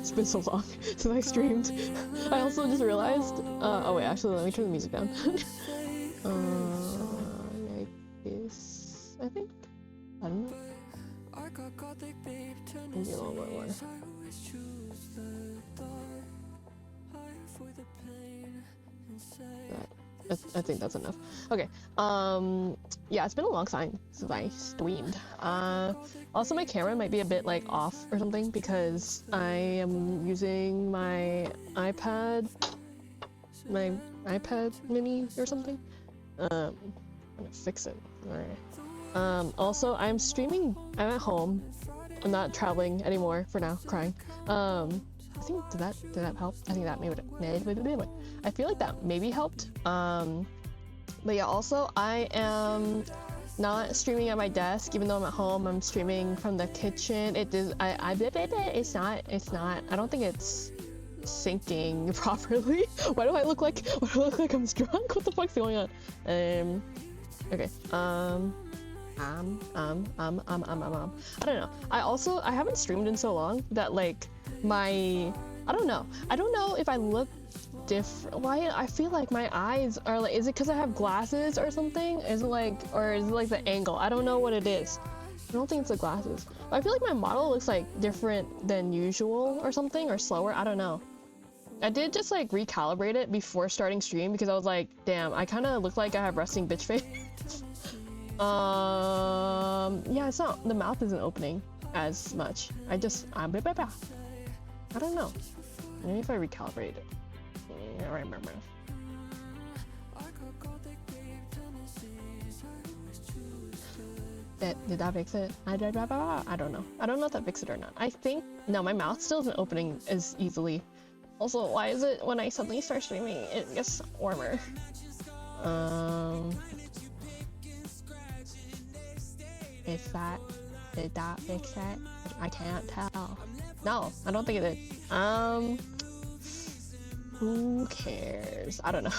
It's been so long since I streamed. I also just realized, oh wait, actually let me turn the music down. Like this, I think? I don't know. Maybe a little bit more. I think that's enough. Okay. Yeah, it's been a long time since I streamed. Also my camera might be a bit like off or something because I am using my iPad mini or something. I'm gonna fix it. Alright. Also I'm streaming. I'm at home. I'm not traveling anymore for now. Crying. I think did that help? I think that maybe I feel like that maybe helped. But yeah, also I am not streaming at my desk even though I'm at home. I'm streaming from the kitchen. It's not I don't think it's syncing properly. Why do I look like I'm drunk? What the fuck's going on? Okay. I don't know. I haven't streamed in so long that like I don't know if I look different. Why I feel like my eyes are like, is it because I have glasses or something? Is it like, or is it like the angle? I don't know what it is. I don't think it's the glasses. But I feel like my model looks like different than usual or something, or slower. I don't know. I did just like recalibrate it before starting stream because I was like, damn, I kind of look like I have resting bitch face. Yeah, it's not, the mouth isn't opening as much. I don't know. Maybe if I recalibrate it. Yeah, right, remember. Did that fix it? I don't know. I don't know if that fixed it or not. I think, no, my mouth still isn't opening as easily. Also, why is it when I suddenly start streaming, it gets warmer? Did that fix it? I can't tell. No, I don't think it did. Who cares? I don't know.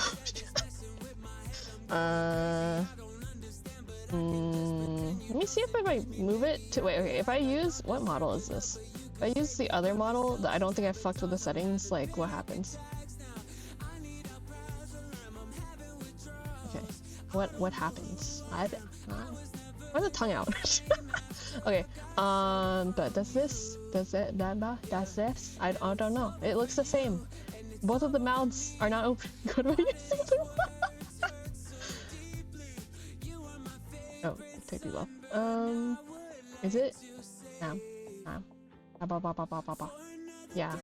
Let me see if I move it to, wait, okay, if I use, what model is this? If I use the other model, that I don't think I fucked with the settings, like, what happens? Okay, what happens? Why the tongue out? Okay, but does this? Does this? I don't know. It looks the same. Both of the mouths are not open. What am I using? Oh, take you off. Is it? Yeah.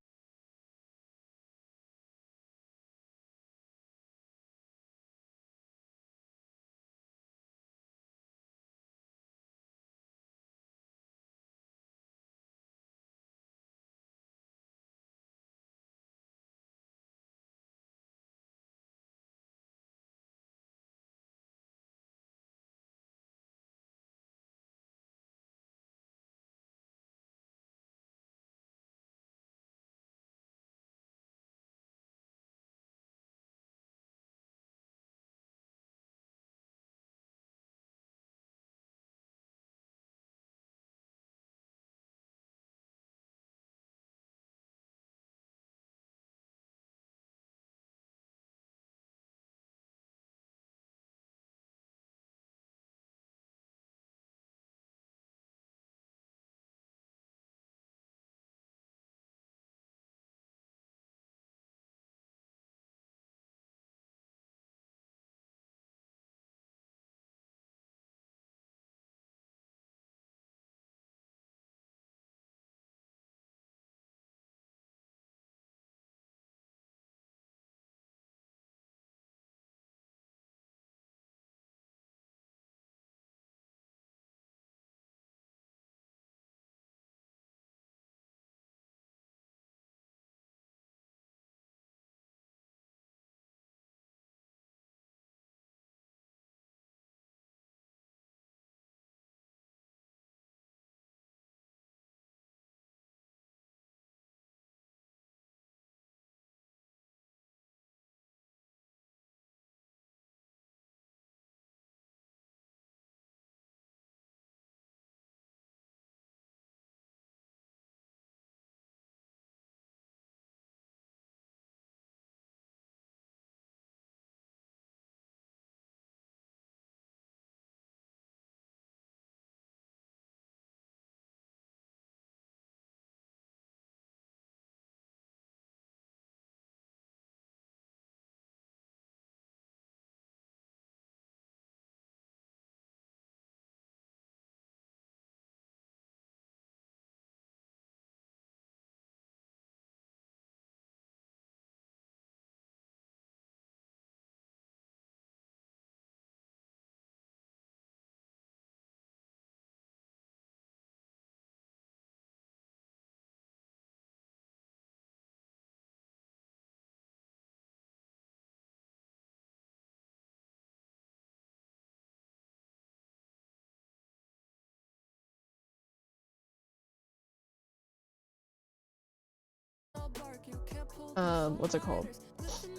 what's it called?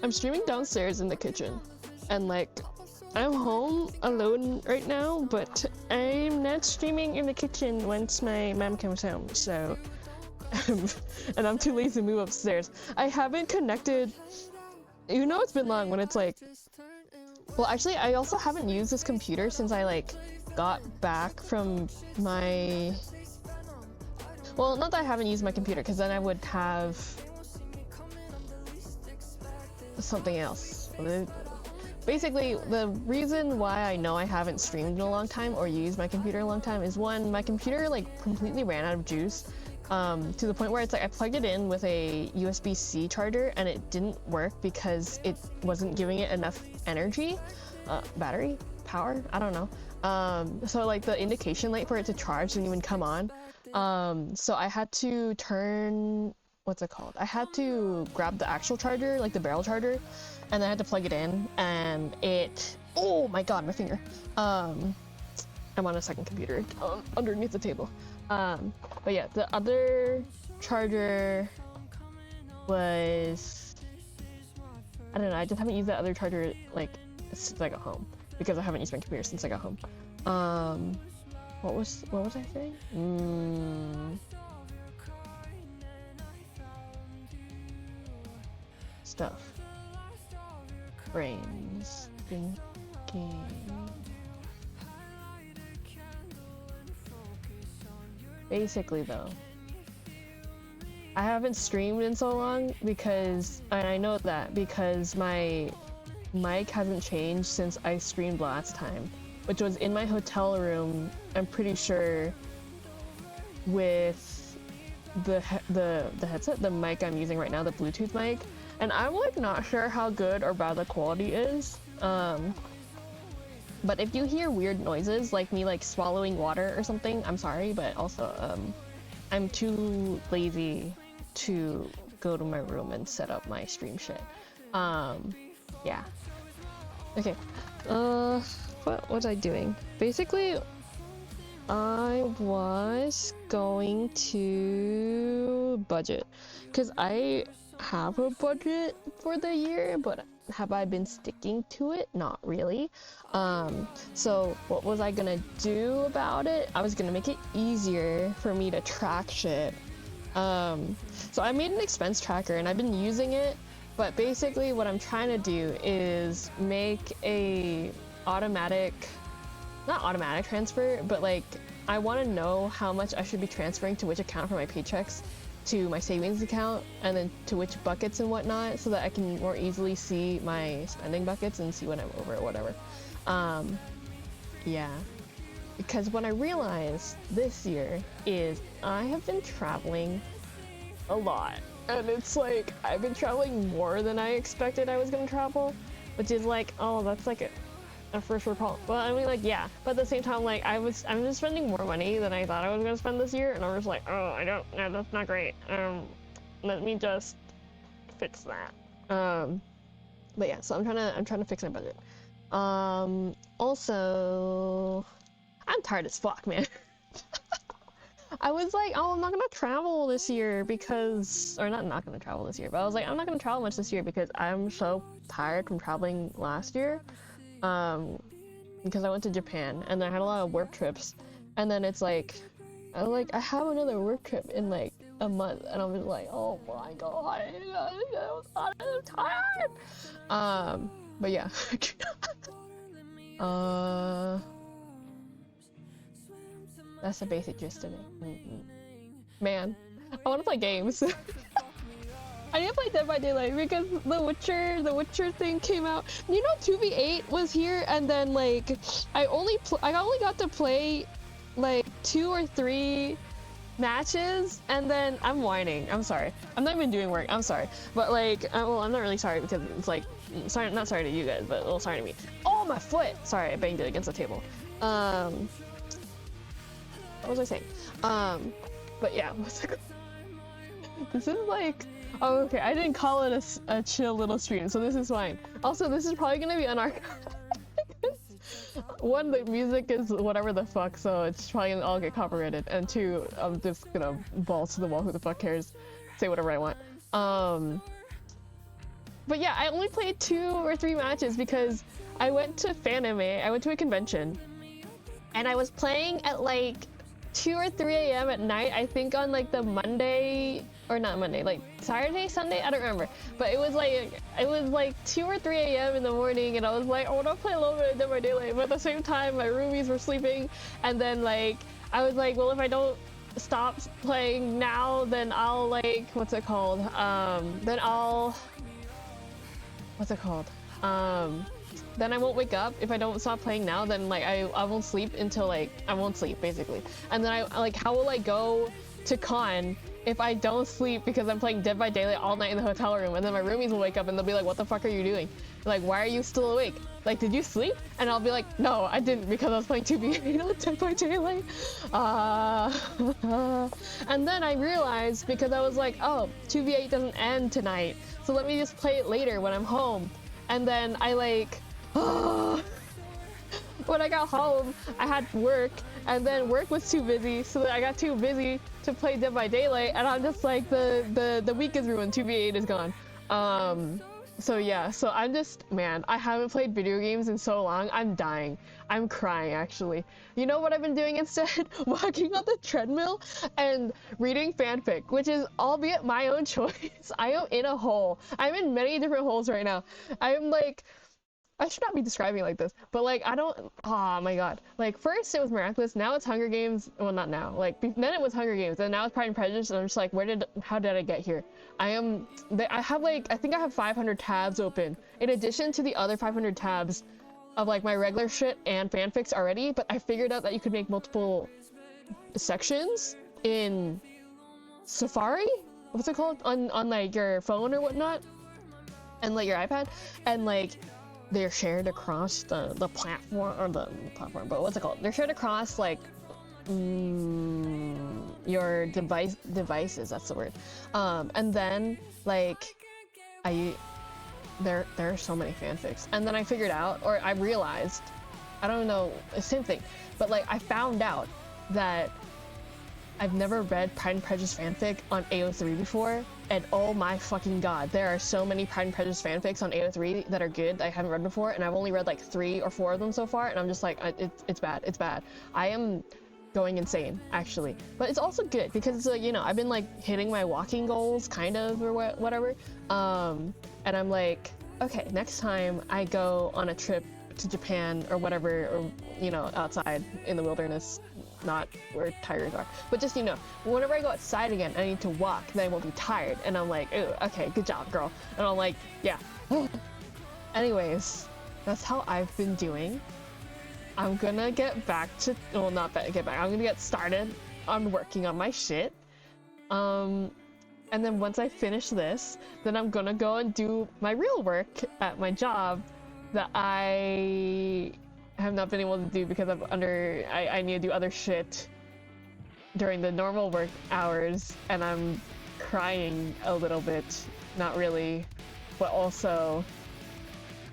I'm streaming downstairs in the kitchen, and like, I'm home alone right now, but I'm not streaming in the kitchen once my mom comes home, so, and I'm too lazy to move upstairs. I haven't connected, you know it's been long when it's like, well actually I also haven't used this computer since I like got back from my, well not that I haven't used my computer, because then I would have something else. Basically, the reason why I know I haven't streamed in a long time or used my computer in a long time is one, my computer like completely ran out of juice, to the point where it's like I plugged it in with a USB-C charger and it didn't work because it wasn't giving it enough energy, battery, power, I don't know. So like the indication light for it to charge didn't even come on. So I had to turn, what's it called? I had to grab the actual charger, like the barrel charger, and then I had to plug it in, and it, oh my god, my finger. I'm on a second computer underneath the table. But yeah, the other charger was, I don't know, I just haven't used that other charger like since I got home, because I haven't used my computer since I got home. What was I saying? Stuff. Brains. Thinking. Basically though, I haven't streamed in so long because, and I know that because my mic hasn't changed since I streamed last time, which was in my hotel room, I'm pretty sure, with the headset, the mic I'm using right now, the Bluetooth mic, and I'm like not sure how good or bad the quality is. But if you hear weird noises like me like swallowing water or something, I'm sorry, but also I'm too lazy to go to my room and set up my stream shit. Yeah. Okay. What was I doing? Basically, I was going to budget, because I have a budget for the year, but have I been sticking to it? Not really. So what was I gonna do about it? I was gonna make it easier for me to track shit. So I made an expense tracker and I've been using it, but basically what I'm trying to do is make a automatic, not automatic transfer, but like I want to know how much I should be transferring to which account for my paychecks, to my savings account, and then to which buckets and whatnot, so that I can more easily see my spending buckets and see when I'm over or whatever. Yeah, because what I realized this year is I have been traveling a lot, and it's like I've been traveling more than I expected I was gonna travel, which is like, oh, that's like a first world problem. Well, I mean, like, yeah, but at the same time, like, I'm just spending more money than I thought I was gonna spend this year, and I'm just like, oh, no, that's not great. Let me just fix that. But yeah, so I'm trying to fix my budget. Also, I'm tired as fuck, man. I was like, oh, I'm not gonna travel this year because, or not gonna travel this year, but I was like, I'm not gonna travel much this year because I'm so tired from traveling last year. Because I went to Japan and then I had a lot of work trips, and then it's like, I have another work trip in like a month, and I'm just like, oh my god, I'm tired. But yeah. That's the basic gist of it. Man, I want to play games. I need to play Dead by Daylight because the Witcher thing came out. You know, 2v8 was here, and then like I only got to play like 2 or 3 matches, and then I'm whining. I'm sorry. I'm not even doing work. I'm sorry. But like, well, I'm not really sorry because it's like, sorry, not sorry to you guys, but a little sorry to me. Oh, my foot! Sorry, I banged it against the table. What was I saying? But yeah, this is like, oh, okay, I didn't call it a chill little stream, so this is fine. Also, this is probably gonna be unarchived. One, the music is whatever the fuck, so it's probably gonna all get copyrighted, and 2, I'm just gonna balls to the wall, who the fuck cares, say whatever I want. But yeah, I only played 2 or 3 matches because I went to Fanime. I went to a convention, and I was playing at like 2 or 3 a.m. at night. I think on like the Monday, or not Monday, like Saturday, Sunday. I don't remember. But it was like 2 or 3 a.m. in the morning, and I was like, I want to play a little bit of Dead by Daylight. But at the same time, my roomies were sleeping, and then like I was like, well, if I don't stop playing now, then I'll like, what's it called? Then I'll, what's it called? Then I won't wake up. If I don't stop playing now, then like I won't sleep until like, I won't sleep basically. And then I like, how will I go to con if I don't sleep because I'm playing Dead by Daylight all night in the hotel room? And then my roomies will wake up and they'll be like, what the fuck are you doing? Like, why are you still awake? Like, did you sleep? And I'll be like, no, I didn't, because I was playing 2v8 on Dead by Daylight. And then I realized, because I was like, oh, 2v8 doesn't end tonight, so let me just play it later when I'm home. And then I like, when I got home, I had work, and then work was too busy, so that I got too busy to play Dead by Daylight, and I'm just like, the week is ruined, 2v8 is gone. So yeah, so I'm just, man, I haven't played video games in so long, I'm dying. I'm crying, actually. You know what I've been doing instead? Walking on the treadmill and reading fanfic, which is, albeit my own choice. I am in a hole. I'm in many different holes right now. I'm like, I should not be describing it like this, but like, I don't, oh my god. Like, first it was Miraculous, now it's Hunger Games, well, not now, like, then it was Hunger Games, and now it's Pride and Prejudice, and I'm just like, how did I get here? I have like, I think I have 500 tabs open, in addition to the other 500 tabs of like my regular shit and fanfics already, but I figured out that you could make multiple sections in Safari? What's it called? On like your phone or whatnot? And like your iPad? And like, they're shared across the platform, or the platform, but what's it called? They're shared across like your devices, that's the word. And then like there are so many fanfics, and then I figured out, or I realized, I don't know, same thing, but like I found out that I've never read Pride and Prejudice fanfic on AO3 before, and oh my fucking god, there are so many Pride and Prejudice fanfics on AO3 that are good that I haven't read before, and I've only read like 3 or 4 of them so far, and I'm just like, it's bad. I am going insane, actually. But it's also good, because you know, I've been like hitting my walking goals, kind of, or whatever, and I'm like, okay, next time I go on a trip to Japan or whatever, or you know, outside in the wilderness, not where tigers are, but just, you know, whenever I go outside again, I need to walk, then I won't be tired. And I'm like, ooh, okay, good job, girl. And I'm like, yeah. Anyways, that's how I've been doing. I'm gonna get back to, well, not get back, I'm gonna get started on working on my shit. And then once I finish this, then I'm gonna go and do my real work at my job that I have not been able to do because I need to do other shit during the normal work hours, and I'm crying a little bit. Not really, but also,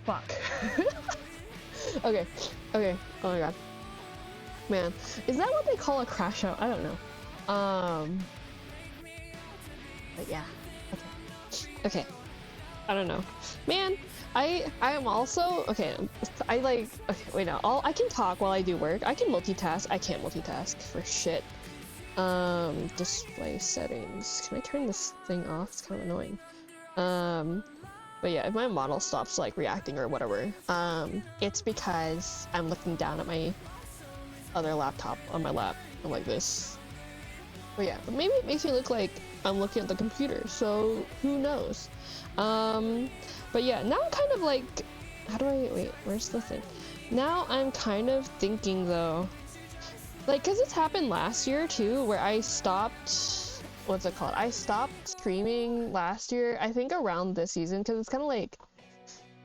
fuck. Okay, oh my god. Man, is that what they call a crash out? I don't know. But yeah, okay. I don't know. Man, I am also, okay, okay, wait, no, I can talk while I do work. I can multitask. I can't multitask for shit. Display settings. Can I turn this thing off? It's kind of annoying. But yeah, if my model stops like reacting or whatever, it's because I'm looking down at my other laptop on my lap. I'm like this. But yeah, but maybe it makes me look like I'm looking at the computer, so who knows? But yeah, now I'm kind of like, how do I, wait, where's the thing? Now I'm kind of thinking though, like, cause it's happened last year too, where I stopped, what's it called? I stopped streaming last year, I think around this season, cause it's kind of like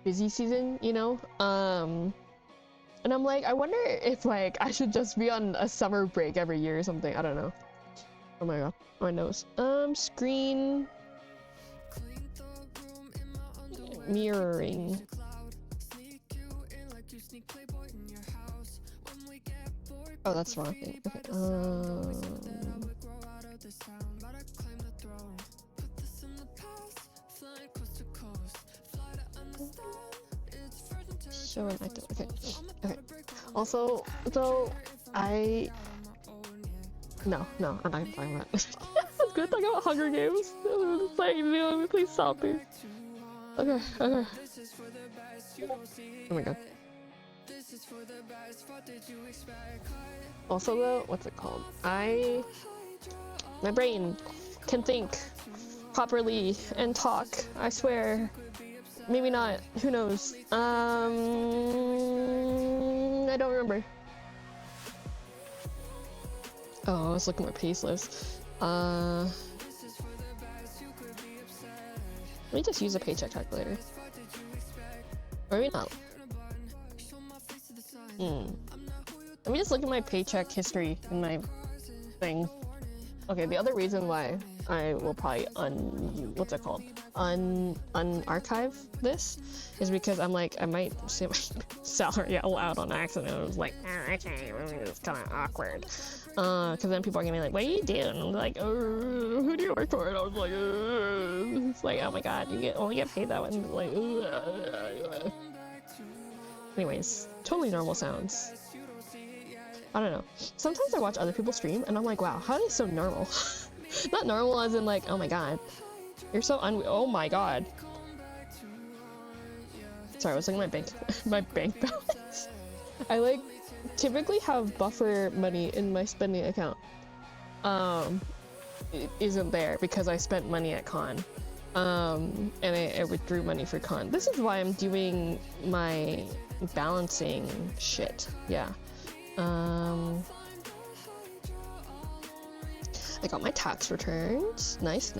busy season, you know? And I'm like, I wonder if like I should just be on a summer break every year or something, I don't know. Oh my god, my nose. Screen mirroring. Oh, that's the wrong thing. Okay. show and active. Okay. Okay. Also, though, no, I'm not gonna talk about it. I was gonna talk about Hunger Games. It's like, no, please stop me. Okay. Oh my god. Also though, what's it called? My brain can think properly and talk, I swear. Maybe not, who knows? I don't remember. Oh, I was looking at my paceless. Let me just use a paycheck calculator. Or maybe not. Let me just look at my paycheck history in my thing. Okay, the other reason why I will probably unarchive this is because I'm like, I might say my salary out loud on accident. I was like, okay, it's kind of awkward. Because then people are gonna be like, what are you doing? I'm like, who do you work for? And I was like, it's like, oh my god, you only get paid that one. Like, anyways, totally normal sounds. I don't know. Sometimes I watch other people stream and I'm like, wow, how are they so normal? Not normal as in like, oh my god, you're so oh my god. Sorry, I was looking at my bank balance. I like typically have buffer money in my spending account. It isn't there because I spent money at con. And I withdrew money for con. This is why I'm doing my balancing shit. Yeah. I got my tax returns. Nice.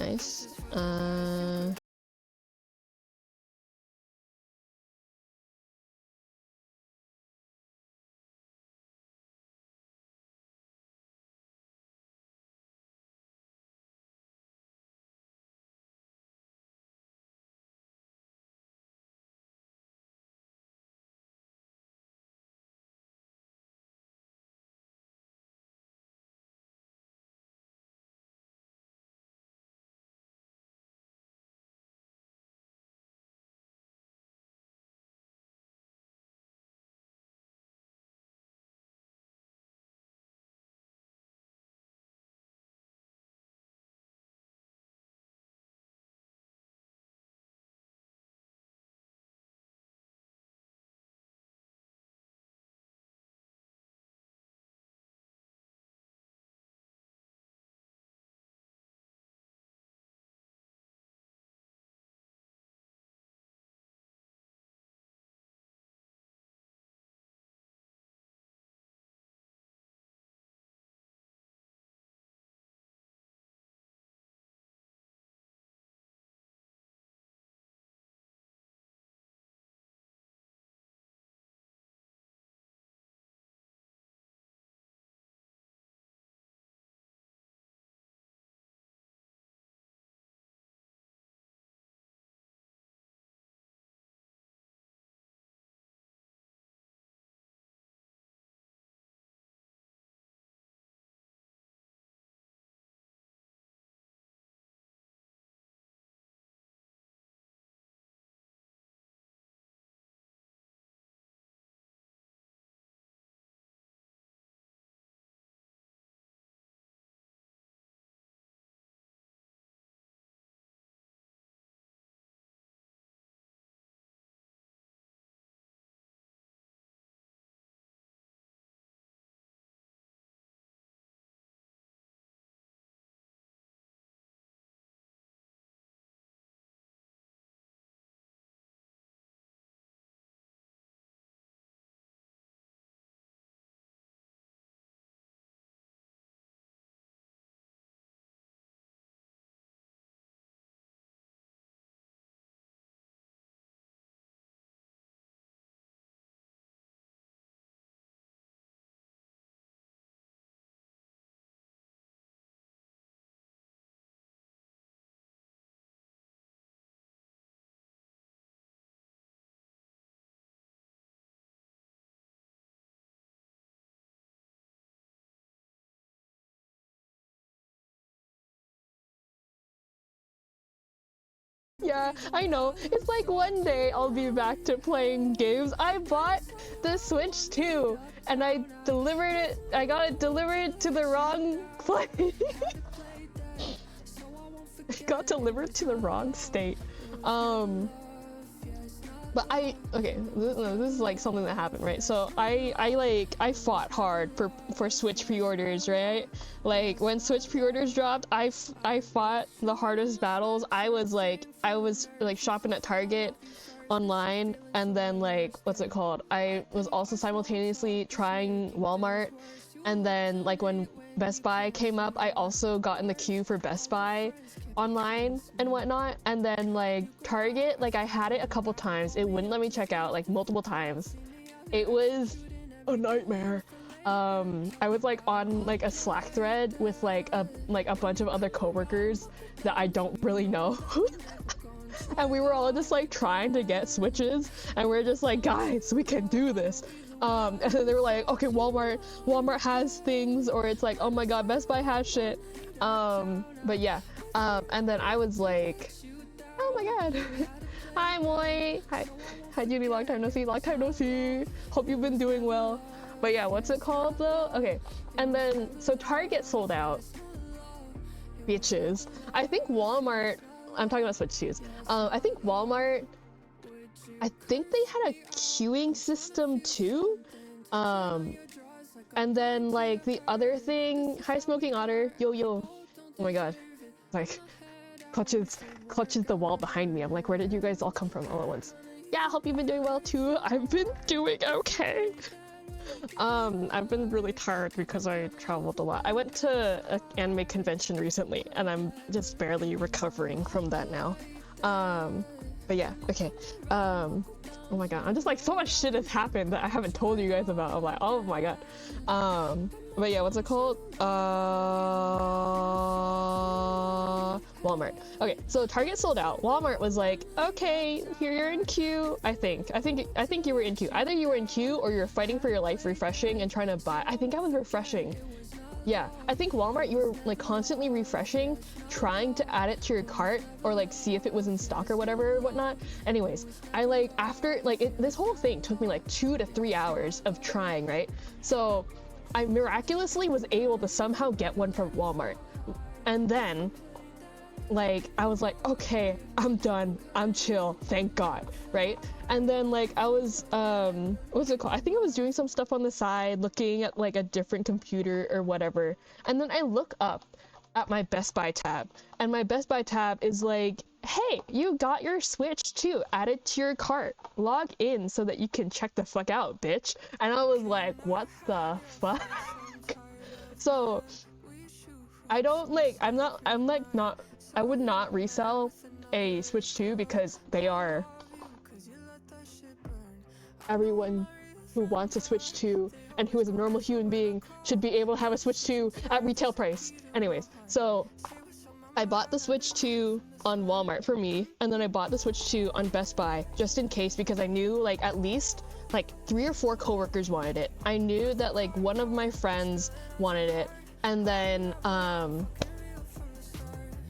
Yeah, I know. It's like one day I'll be back to playing games. I bought the Switch too, and I got it delivered to the wrong place. It got delivered to the wrong state. But okay, this is like something that happened, right? So I fought hard for Switch pre-orders, right? Like when Switch pre-orders dropped, I fought the hardest battles. I was like shopping at Target online, and then like what's it called? I was also simultaneously trying Walmart, and then like when Best Buy came up, I also got in the queue for Best Buy online and whatnot. And then like Target, like I had it a couple times. It wouldn't let me check out like multiple times. It was a nightmare. I was like on like a Slack thread with like a bunch of other coworkers that I don't really know. And we were all just like trying to get Switches, and we're just like, guys, we can do this. And then they were like, okay, Walmart has things, or it's like, oh my god, Best Buy has shit. But yeah, and then I was like, oh my god. Hi Moy. Hi Joony, long time no see. Hope you've been doing well. But yeah, what's it called though? Okay, and then so Target sold out, bitches. I think Walmart, I'm talking about Switch shoes. I think Walmart, I think they had a queuing system too. And then like the other thing, hi Smoking Otter, yo. Oh my god, like clutches the wall behind me. I'm like, where did you guys all come from all at once? Yeah, I hope you've been doing well too. I've been doing okay. I've been really tired because I traveled a lot. I went to an anime convention recently, and I'm just barely recovering from that now. But yeah, okay. Oh my god, I'm just like, so much shit has happened that I haven't told you guys about. I'm like, oh my god. But yeah, what's it called? Walmart. Okay, so Target sold out. Walmart was like, okay, here you're in queue. I think you were in queue. Either you were in queue or you're fighting for your life, refreshing and trying to buy. I think I was refreshing. Yeah, I think Walmart, you were like constantly refreshing, trying to add it to your cart or like see if it was in stock or whatever or whatnot. Anyways, I like after like this whole thing took me like 2 to 3 hours of trying, right? So I miraculously was able to somehow get one from Walmart. And then like I was like, okay, I'm done, I'm chill, thank god, right? And then like I was what's it called, I think I was doing some stuff on the side, looking at like a different computer or whatever, and then I look up at my Best Buy tab, and my Best Buy tab is like, hey, you got your Switch too, add it to your cart, log in so that you can check the fuck out, bitch. And I was like, what the fuck? So I don't like, I would not resell a Switch 2 because they are, everyone who wants a Switch 2 and who is a normal human being should be able to have a Switch 2 at retail price. Anyways, so I bought the Switch 2 on Walmart for me, and then I bought the Switch 2 on Best Buy just in case, because I knew like at least like 3 or 4 coworkers wanted it. I knew that like one of my friends wanted it, and then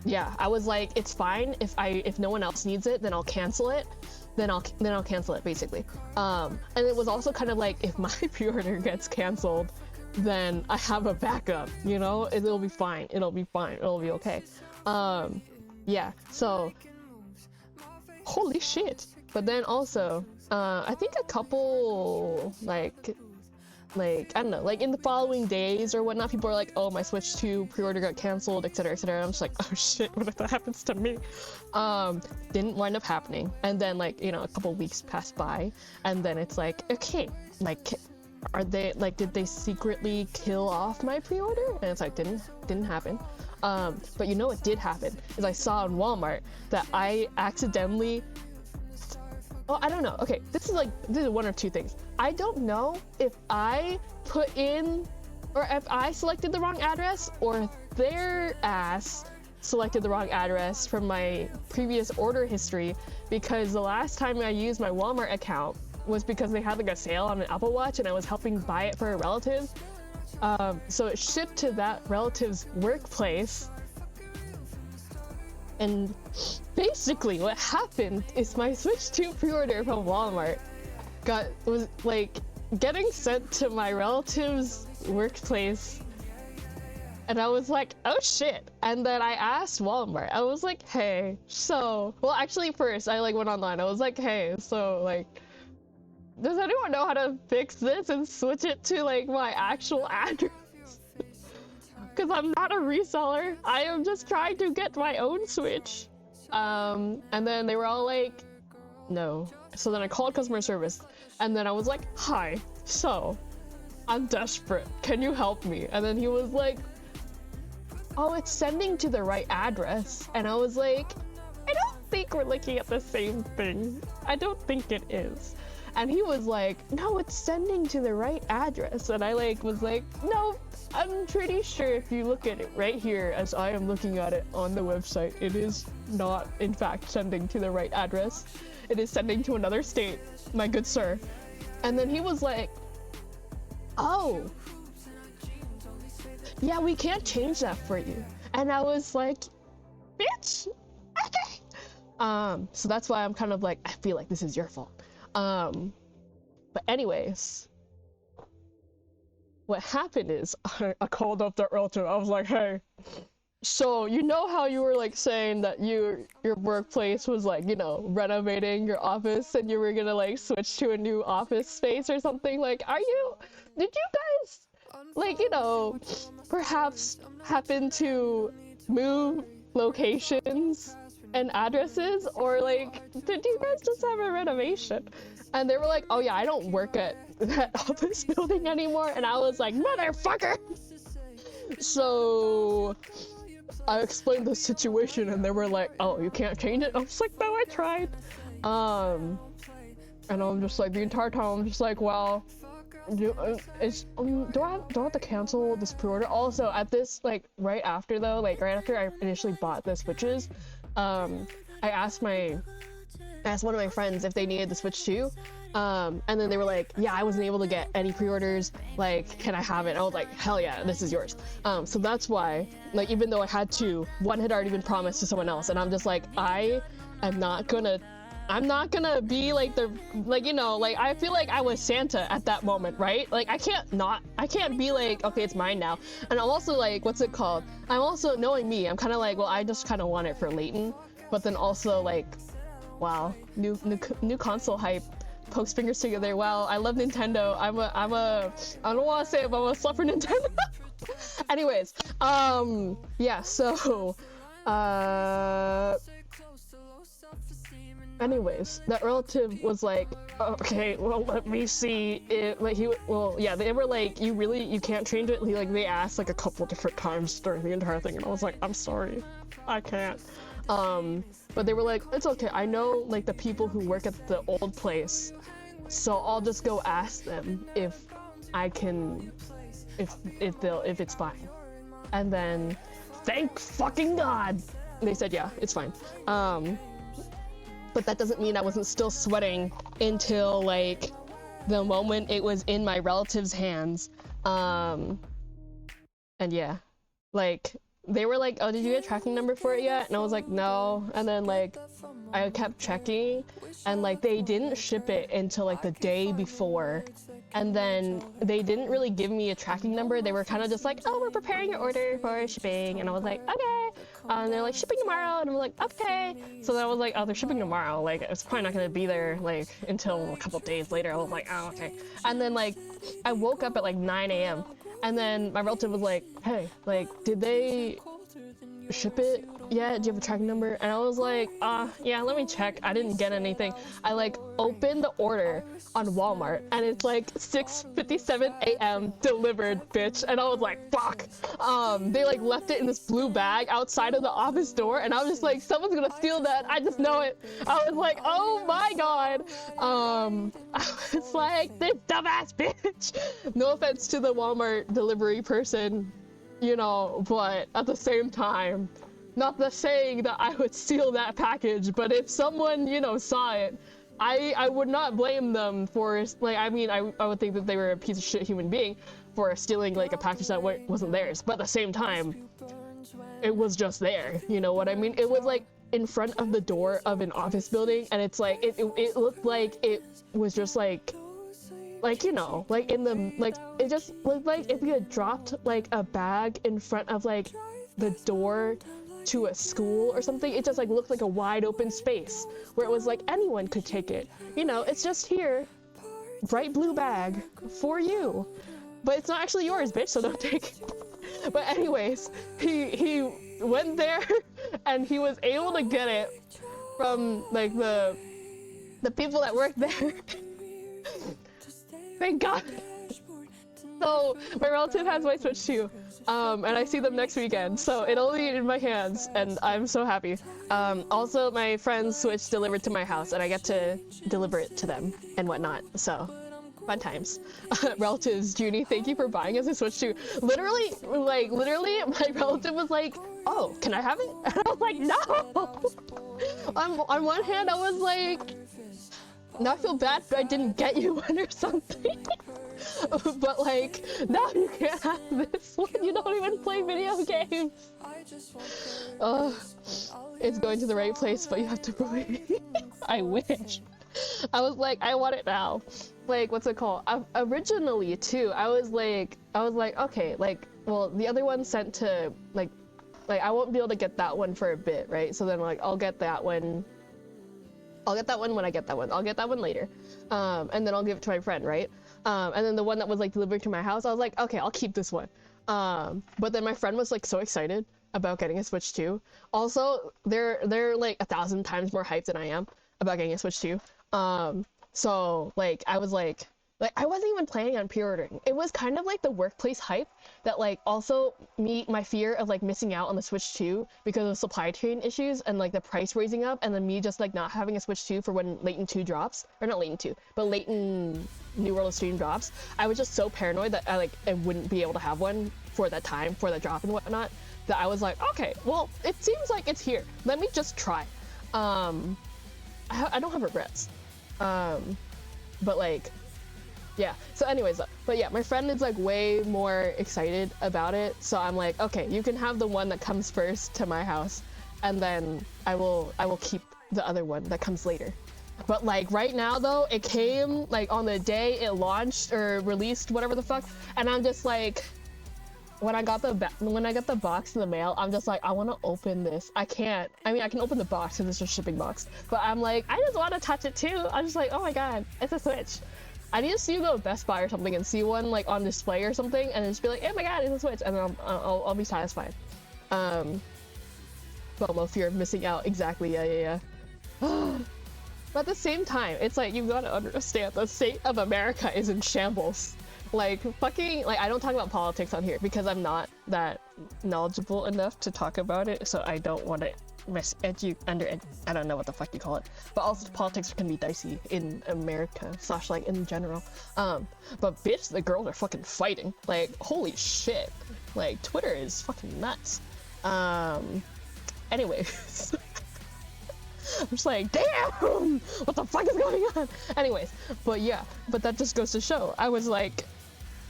yeah, I was like, it's fine if no one else needs it, then I'll cancel it. Then I'll cancel it basically. And it was also kind of like, if my pre-order gets canceled, then I have a backup, you know? It'll be fine. It'll be okay. Yeah, so holy shit. But then also, I think a couple like I don't know, like in the following days or whatnot, people are like, oh, my Switch 2 pre-order got canceled, etc, etc. I'm just like, oh shit, what if that happens to me? Didn't wind up happening. And then like, you know, a couple weeks passed by, and then it's like, okay, like, are they like, did they secretly kill off my pre-order? And it's like, didn't happen. But you know what did happen is I saw on Walmart that I accidentally, oh, I don't know. Okay, this is one or two things. I don't know if I put in, or if I selected the wrong address, or if their ass selected the wrong address from my previous order history, because the last time I used my Walmart account was because they had like a sale on an Apple Watch and I was helping buy it for a relative. So it shipped to that relative's workplace. And basically what happened is my Switch 2 pre-order from Walmart was like getting sent to my relative's workplace, and I was like, oh shit. And then I asked Walmart, I was like, hey, so, well, actually first I like went online. I was like, hey, so like, does anyone know how to fix this and switch it to like my actual address? Because I'm not a reseller. I am just trying to get my own Switch. And then they were all like, no. So then I called customer service, and then I was like, hi, so I'm desperate. Can you help me? And then he was like, oh, it's sending to the right address. And I was like, I don't think we're looking at the same thing. I don't think it is. And he was like, no, it's sending to the right address. And I like was like, no, I'm pretty sure if you look at it right here as I am looking at it on the website, it is not in fact sending to the right address. It is sending to another state, my good sir. And then he was like, oh, yeah, we can't change that for you. And I was like, bitch, okay. So that's why I'm kind of like, I feel like this is your fault. But anyways, what happened is I called up that relative. I was like, hey, so you know how you were like saying that your workplace was like, you know, renovating your office and you were gonna like switch to a new office space or something? Like, did you guys like, you know, perhaps happen to move locations and addresses, or like did you guys just have a renovation? And they were like, oh yeah, I don't work at that office building anymore. And I was like, motherfucker. So I explained the situation and they were like, oh, you can't change it? I was like, no, I tried. And I'm just like, the entire time I'm just like, well, do I have to cancel this pre-order? Also, at this, like, right after I initially bought the Switches, I asked one of my friends if they needed the Switch too, and then they were like, yeah, I wasn't able to get any pre-orders, like, can I have it? And I was like, hell yeah, this is yours. So that's why, like, even though I had two, one had already been promised to someone else, and I'm just like, I'm not gonna be like you know, like, I feel like I was Santa at that moment, right? Like, I can't be like, okay, it's mine now. And I'm also like, what's it called? I'm also, knowing me, I'm kind of like, well, I just kind of want it for Leighton, but then also like, wow, new console hype, pokes fingers together. Wow, I love Nintendo. I don't want to say it, but I'm a slut for Nintendo. Anyways, yeah, so, anyways, that relative was like, okay, well, let me see it. Like, they were like, you can't change it. They asked like a couple different times during the entire thing, and I was like, I'm sorry, I can't. But they were like, it's okay, I know like the people who work at the old place, so I'll just go ask them if I can, if it's fine. And then, thank fucking God, they said, yeah, it's fine. But that doesn't mean I wasn't still sweating until like the moment it was in my relative's hands. And yeah, like, they were like, oh, did you get a tracking number for it yet? And I was like, no. And then like, I kept checking, and like, they didn't ship it until like the day before. And then they didn't really give me a tracking number. They were kind of just like, oh, we're preparing your order for shipping. And I was like, okay. And they're like, shipping tomorrow. And I'm like, okay. So then I was like, oh, they're shipping tomorrow. Like, it's probably not gonna be there like until a couple days later. I was like, oh, okay. And then like, I woke up at like 9 a.m. And then my relative was like, hey, like, did they ship it yet? Do you have a tracking number? And I was like, yeah, let me check. I didn't get anything. I like opened the order on Walmart, and it's like 6:57 a.m. delivered, bitch. And I was like, fuck. They like left it in this blue bag outside of the office door, and I was just like, someone's gonna steal that. I just know it. I was like, oh my God. I was like, this dumbass bitch. No offense to the Walmart delivery person, you know, but at the same time, not the saying that I would steal that package, but if someone, you know, saw it, I would not blame them for, like, I mean, I would think that they were a piece of shit human being for stealing like a package that wasn't theirs, but at the same time, it was just there, you know what I mean? It was like in front of the door of an office building, and it's like it looked like it was just like you know, like in the like it just looked like if you had dropped like a bag in front of like the door to a school or something. It just like looked like a wide open space where it was like anyone could take it, you know, it's just here, bright blue bag for you, but it's not actually yours, bitch, so don't take it. But anyways, he went there and he was able to get it from like the people that work there. Thank God. So my relative has my Switch too, and I see them next weekend, so it'll be in my hands, and I'm so happy. Also, my friend's Switch delivered to my house, and I get to deliver it to them and whatnot, so fun times. Relatives, Joony, thank you for buying us a Switch too. Literally, my relative was like, oh, can I have it? And I was like, no! On one hand, I was like, now I feel bad if I didn't get you one or something. But like, no, you can't have this one. You don't even play video games. It's going to the right place, but you have to believe. I wish. I was like, I want it now. Like, what's it called? Originally, too, I was like, okay, like, well, the other one sent to like I won't be able to get that one for a bit, right? So then like, I'll get that one. I'll get that one when I get that one. I'll get that one later. And then I'll give it to my friend, right? And then the one that was like delivered to my house, I was like, okay, I'll keep this one. But then my friend was like so excited about getting a Switch 2. Also, they're like 1,000 times more hyped than I am about getting a Switch 2. So like I was like I wasn't even planning on pre-ordering. It was kind of like the workplace hype that like also my fear of like missing out on the Switch 2 because of supply chain issues and like the price raising up, and then me just like not having a Switch 2 for when Layton 2 drops, or not Layton 2, but Layton New World of Steam drops. I was just so paranoid that I wouldn't be able to have one for that time, for the drop and whatnot, that I was like, okay, well, it seems like it's here. Let me just try. I don't have regrets. But like, yeah, so anyways, but yeah, my friend is like way more excited about it, so I'm like, okay, you can have the one that comes first to my house, and then I will keep the other one that comes later. But like right now though, it came like on the day it launched or released, whatever the fuck, and I'm just like, when I got the box in the mail, I'm just like, I want to open this. I can't. I mean, I can open the box because it's just a shipping box, but I'm like, I just want to touch it too. I'm just like, oh my god, it's a Switch. I need to see you go to Best Buy or something and see one like on display or something, and just be like, oh my god, it's a Switch, and then I'll be satisfied. FOMO, fear of missing out. Exactly. Yeah. But at the same time, it's like, you gotta understand, the state of America is in shambles. Like, fucking, like, I don't talk about politics on here because I'm not that knowledgeable enough to talk about it, so I don't want to I don't know what the fuck you call it, but also politics can be dicey in America / like in general. But bitch, the girls are fucking fighting. Like, holy shit. Like, Twitter is fucking nuts. Anyways. I'm just like, damn! What the fuck is going on? Anyways, but yeah, but that just goes to show. I was like,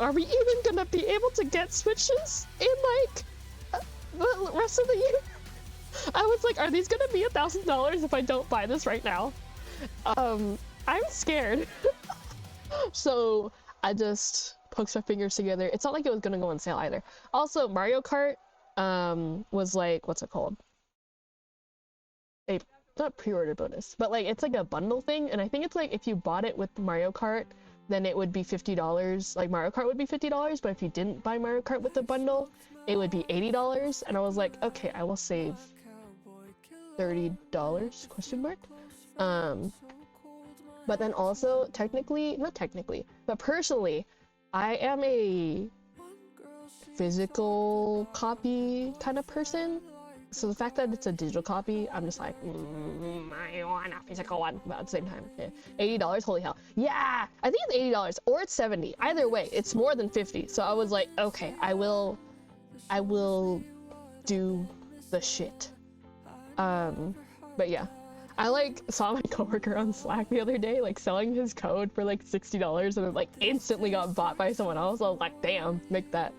are we even gonna be able to get Switches in like the rest of the year? I was like, are these gonna be $1,000 if I don't buy this right now? I'm scared. So I just poked my fingers together. It's not like it was gonna go on sale either. Also, Mario Kart was like, what's it called? Not pre-order bonus, but like it's like a bundle thing, and I think it's like if you bought it with Mario Kart, then it would be $50. Like Mario Kart would be $50, but if you didn't buy Mario Kart with the bundle, it would be $80. And I was like, okay, I will save $30 question mark. But then also not technically, but personally, I am a physical copy kind of person. So the fact that it's a digital copy, I'm just like, I want a physical one. But at the same time, yeah. $80, holy hell. Yeah, I think it's $80 or it's $70. Either way, it's more than $50. So I was like, okay, I will do the shit. But yeah, I like saw my coworker on Slack the other day like selling his code for like $60 and it like instantly got bought by someone else. I was like, damn, make that.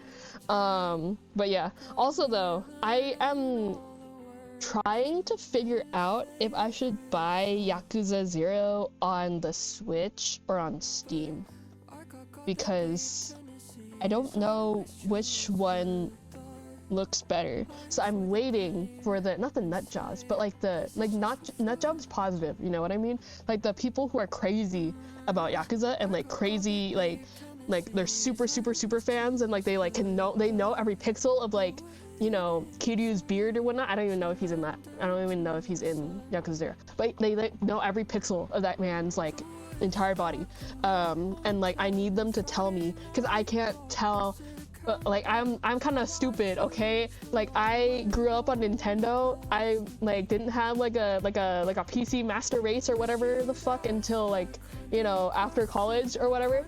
But yeah, also though, I am trying to figure out if I should buy Yakuza 0 on the Switch or on Steam, because I don't know which one looks better. So I'm waiting for the, not the nut jobs, but like the, like not nut jobs positive, you know what I mean? Like the people who are crazy about Yakuza and like crazy, like they're super fans and like they like they know every pixel of like, you know, Kiryu's beard or whatnot. I don't even know if he's in that. I don't even know if he's in Yakuza 0. But they know every pixel of that man's like entire body. And like I need them to tell me, because I can't tell. Like I'm kind of stupid, okay? Like I grew up on Nintendo. I like didn't have like a PC Master Race or whatever the fuck until like, you know, after college or whatever.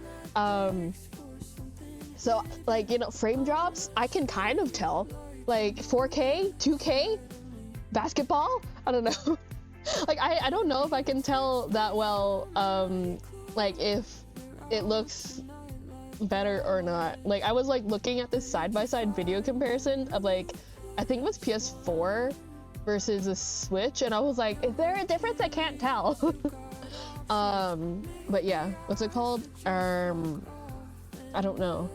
So like, you know, frame drops I can kind of tell. Like 4K, 2K, basketball, I don't know. Like I don't know if I can tell that well, like if it looks better or not. Like I was like looking at this side-by-side video comparison of like, I think it was PS4 versus a Switch, and I was like, is there a difference? I can't tell. But yeah, what's it called? I don't know.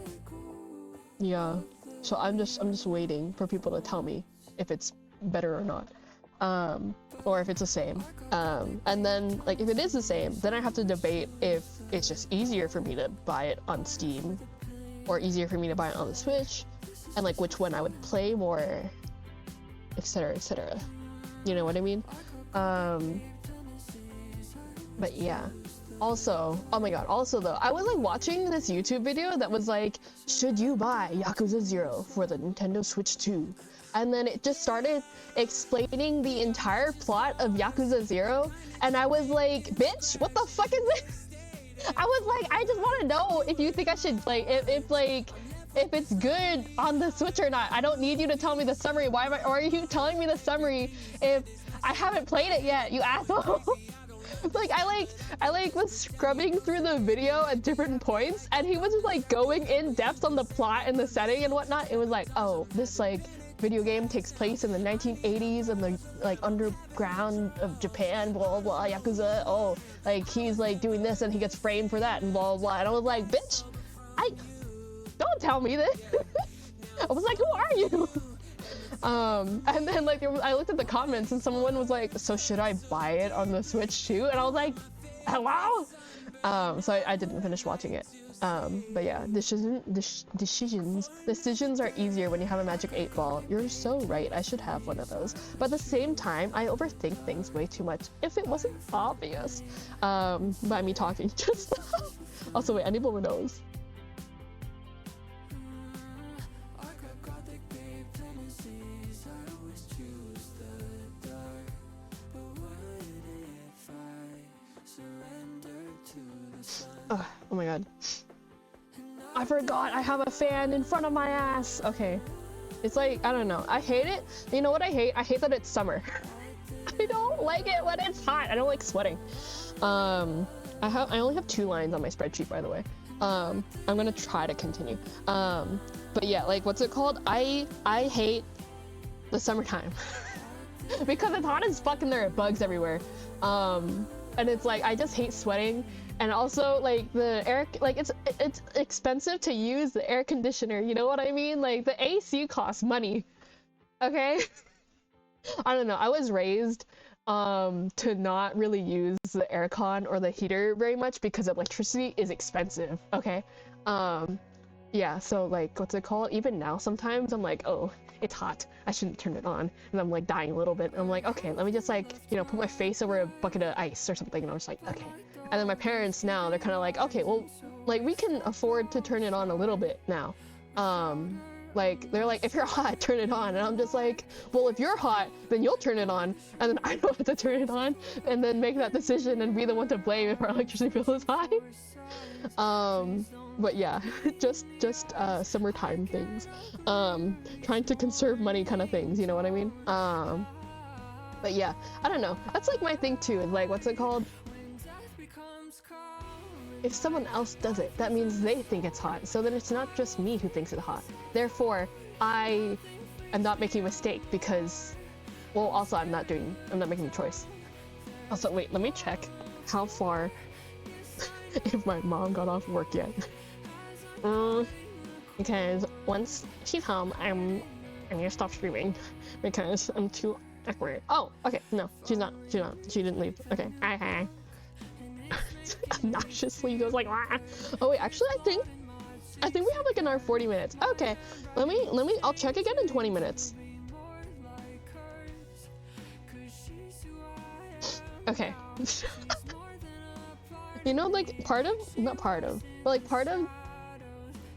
Yeah, so I'm just waiting for people to tell me if it's better or not, or if it's the same. And then like if it is the same, then I have to debate if it's just easier for me to buy it on Steam or easier for me to buy it on the Switch, and like which one I would play more, etc, etc. You know what I mean? But yeah. Also, oh my god, also though, I was like watching this YouTube video that was like, should you buy Yakuza 0 for the Nintendo Switch 2? And then it just started explaining the entire plot of Yakuza 0, and I was like, bitch, what the fuck is this? I was like, I just want to know if you think I should, like, if it's good on the Switch or not. I don't need you to tell me the summary. Why are you telling me the summary if I haven't played it yet, you asshole? Like I was scrubbing through the video at different points, and he was just like going in depth on the plot and the setting and whatnot. It was like, oh, this like video game takes place in the 1980s and the like underground of Japan, blah blah, Yakuza. Oh, like he's like doing this and he gets framed for that and blah blah. And I was like, bitch, don't tell me this. I was like, who are you? And then like I looked at the comments and someone was like, so should I buy it on the Switch too? And I was like, hello? So I didn't finish watching it. But yeah, decisions are easier when you have a magic 8-ball. You're so right, I should have one of those. But at the same time, I overthink things way too much if it wasn't obvious. By me talking just now. Also wait, I need to blow my nose. Oh my god. I forgot I have a fan in front of my ass. Okay. It's like, I don't know. I hate it. You know what I hate? I hate that it's summer. I don't like it when it's hot. I don't like sweating. I only have 2 lines on my spreadsheet, by the way. I'm gonna try to continue. But yeah, like, what's it called? I hate the summertime. Because it's hot as fuck and there are bugs everywhere. And it's like, I just hate sweating. And also, like, the air, like, it's expensive to use the air conditioner, you know what I mean? Like, the AC costs money, okay? I don't know, I was raised to not really use the aircon or the heater very much because electricity is expensive, okay? Yeah, so, like, what's it called? Even now, sometimes I'm like, oh, it's hot, I shouldn't turn it on. And I'm, like, dying a little bit. And I'm like, okay, let me just, like, you know, put my face over a bucket of ice or something. And I'm just like, okay. And then my parents now, they're kind of like, okay, well, like, we can afford to turn it on a little bit now. Like, they're like, if you're hot, turn it on. And I'm just like, well, if you're hot, then you'll turn it on. And then I don't have to turn it on and then make that decision and be the one to blame if our electricity bill is high. But yeah, just summertime things. Trying to conserve money kind of things, you know what I mean? But yeah, I don't know. That's like my thing too. Like, what's it called? If someone else does it, that means they think it's hot. So then it's not just me who thinks it's hot. Therefore, I am not making a mistake because, well, also I'm not making a choice. Also, wait, let me check how far if my mom got off work yet. Because once she's home, I need to stop streaming because I'm too awkward. Oh, okay, no, she's not. She didn't leave. Okay, hi. Obnoxiously goes like, wah. Oh wait, actually, I think we have like another 40 minutes. Okay, I'll check again in 20 minutes. Okay. You know, like part of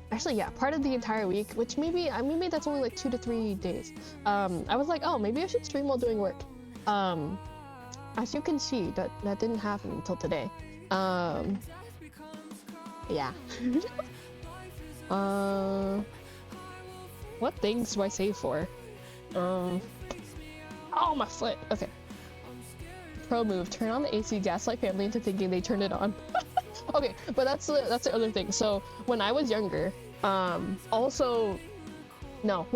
the entire week, which maybe that's only like 2 to 3 days. I was like, oh, maybe I should stream while doing work. As you can see, that didn't happen until today. Yeah. What things do I save for? Oh, my foot. Okay. Pro move: turn on the AC, gaslight family into thinking they turned it on. Okay, but that's the other thing. So when I was younger, when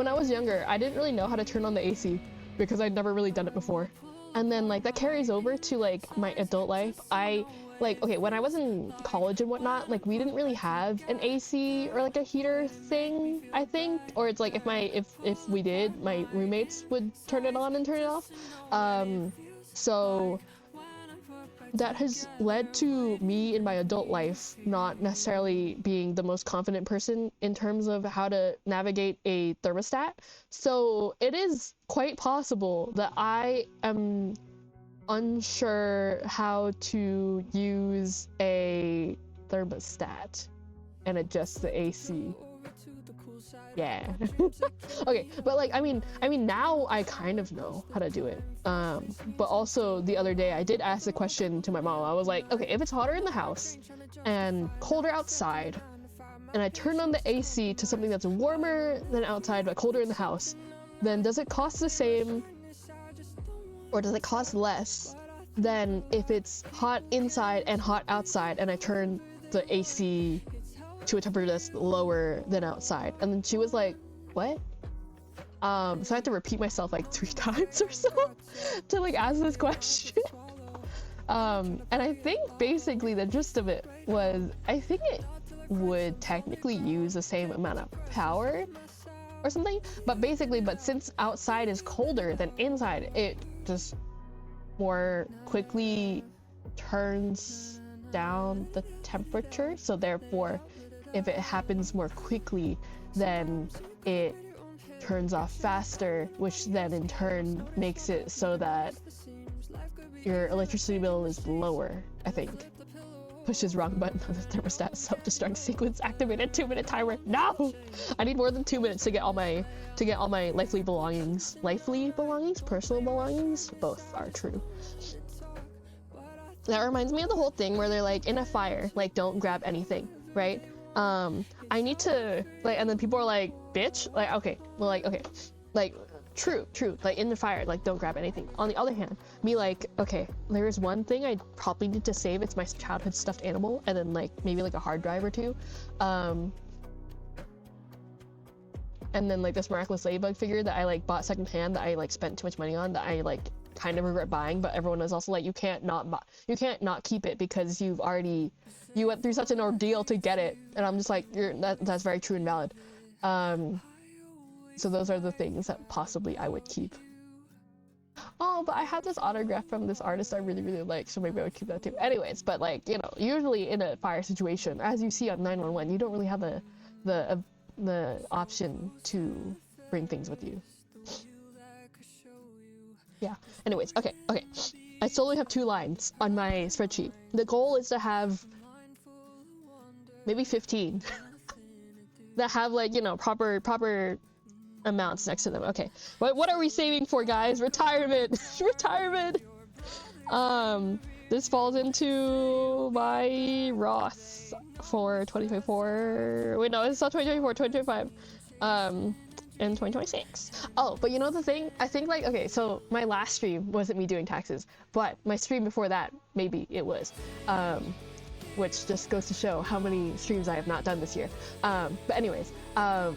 I was younger, I didn't really know how to turn on the AC because I'd never really done it before. And then like that carries over to like my adult life. When I was in college and whatnot, like we didn't really have an AC or like a heater thing, I think. Or it's like if we did, my roommates would turn it on and turn it off. So that has led to me in my adult life not necessarily being the most confident person in terms of how to navigate a thermostat. So it is quite possible that I am unsure how to use a thermostat and adjust the AC. Yeah. Okay, but like I mean now I kind of know how to do it. But also the other day I did ask a question to my mom. I was like, okay, if it's hotter in the house and colder outside, and I turn on the AC to something that's warmer than outside but colder in the house, then does it cost the same or does it cost less than if it's hot inside and hot outside and I turn the AC to a temperature that's lower than outside? And then she was like, what? So I had to repeat myself like 3 times or so to like ask this question. And I think basically the gist of it was, I think it would technically use the same amount of power or something, but since outside is colder than inside, it just more quickly turns down the temperature. So therefore, if it happens more quickly, then it turns off faster, which then in turn makes it so that your electricity bill is lower, I think. Pushes wrong button on the thermostat self-destruct sequence activated 2-minute timer. No! I need more than 2 minutes to get all my lively belongings. Lively belongings? Personal belongings? Both are true. That reminds me of the whole thing where they're like, in a fire, like don't grab anything, right? I need to like, and then people are like, bitch, like okay, well like okay, like true, like in the fire, like don't grab anything. On the other hand, me like, okay, there is one thing I probably need to save. It's my childhood stuffed animal, and then like maybe like a hard drive or 2, and then like this miraculous ladybug figure that I like bought secondhand that I like spent too much money on, that I like kind of regret buying, but everyone was also like, you can't not keep it because you went through such an ordeal to get it. And I'm just like, that's very true and valid. So those are the things that possibly I would keep. Oh, but I have this autograph from this artist I really, really like, so maybe I would keep that too. Anyways, but like, you know, usually in a fire situation, as you see on 911, you don't really have the option to bring things with you. Yeah. Anyways, okay. I solely have 2 lines on my spreadsheet. The goal is to have maybe 15 that have like, you know, proper amounts next to them. Okay. What are we saving for, guys? Retirement. Retirement. This falls into my Roth for 2024. Wait, no, it's not 2024, 2025. in 2026. Oh, but you know the thing? I think like, okay, so my last stream wasn't me doing taxes, but my stream before that, maybe it was. Which just goes to show how many streams I have not done this year. But anyways, I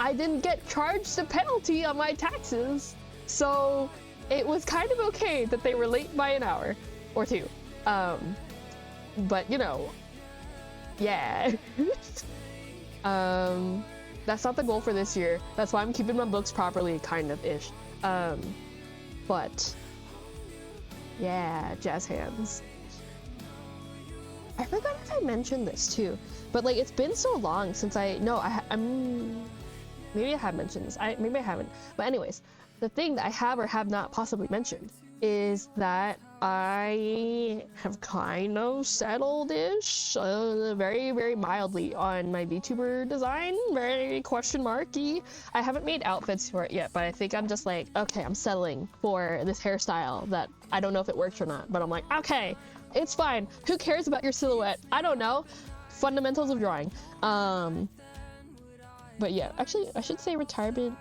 didn't get charged a penalty on my taxes, so it was kind of okay that they were late by an hour or two. But you know, yeah. That's not the goal for this year. That's why I'm keeping my books properly, kind of ish. But yeah, jazz hands. I forgot if I mentioned this too, but like it's been so long since I'm maybe I have mentioned this. Maybe I haven't. But anyways, the thing that I have or have not possibly mentioned is that I have kind of settled-ish, very, very mildly on my VTuber design, very question marky. I haven't made outfits for it yet, but I think I'm just like, okay, I'm settling for this hairstyle that I don't know if it works or not, but I'm like, okay, it's fine. Who cares about your silhouette? I don't know. Fundamentals of drawing. But yeah, actually, I should say retirement.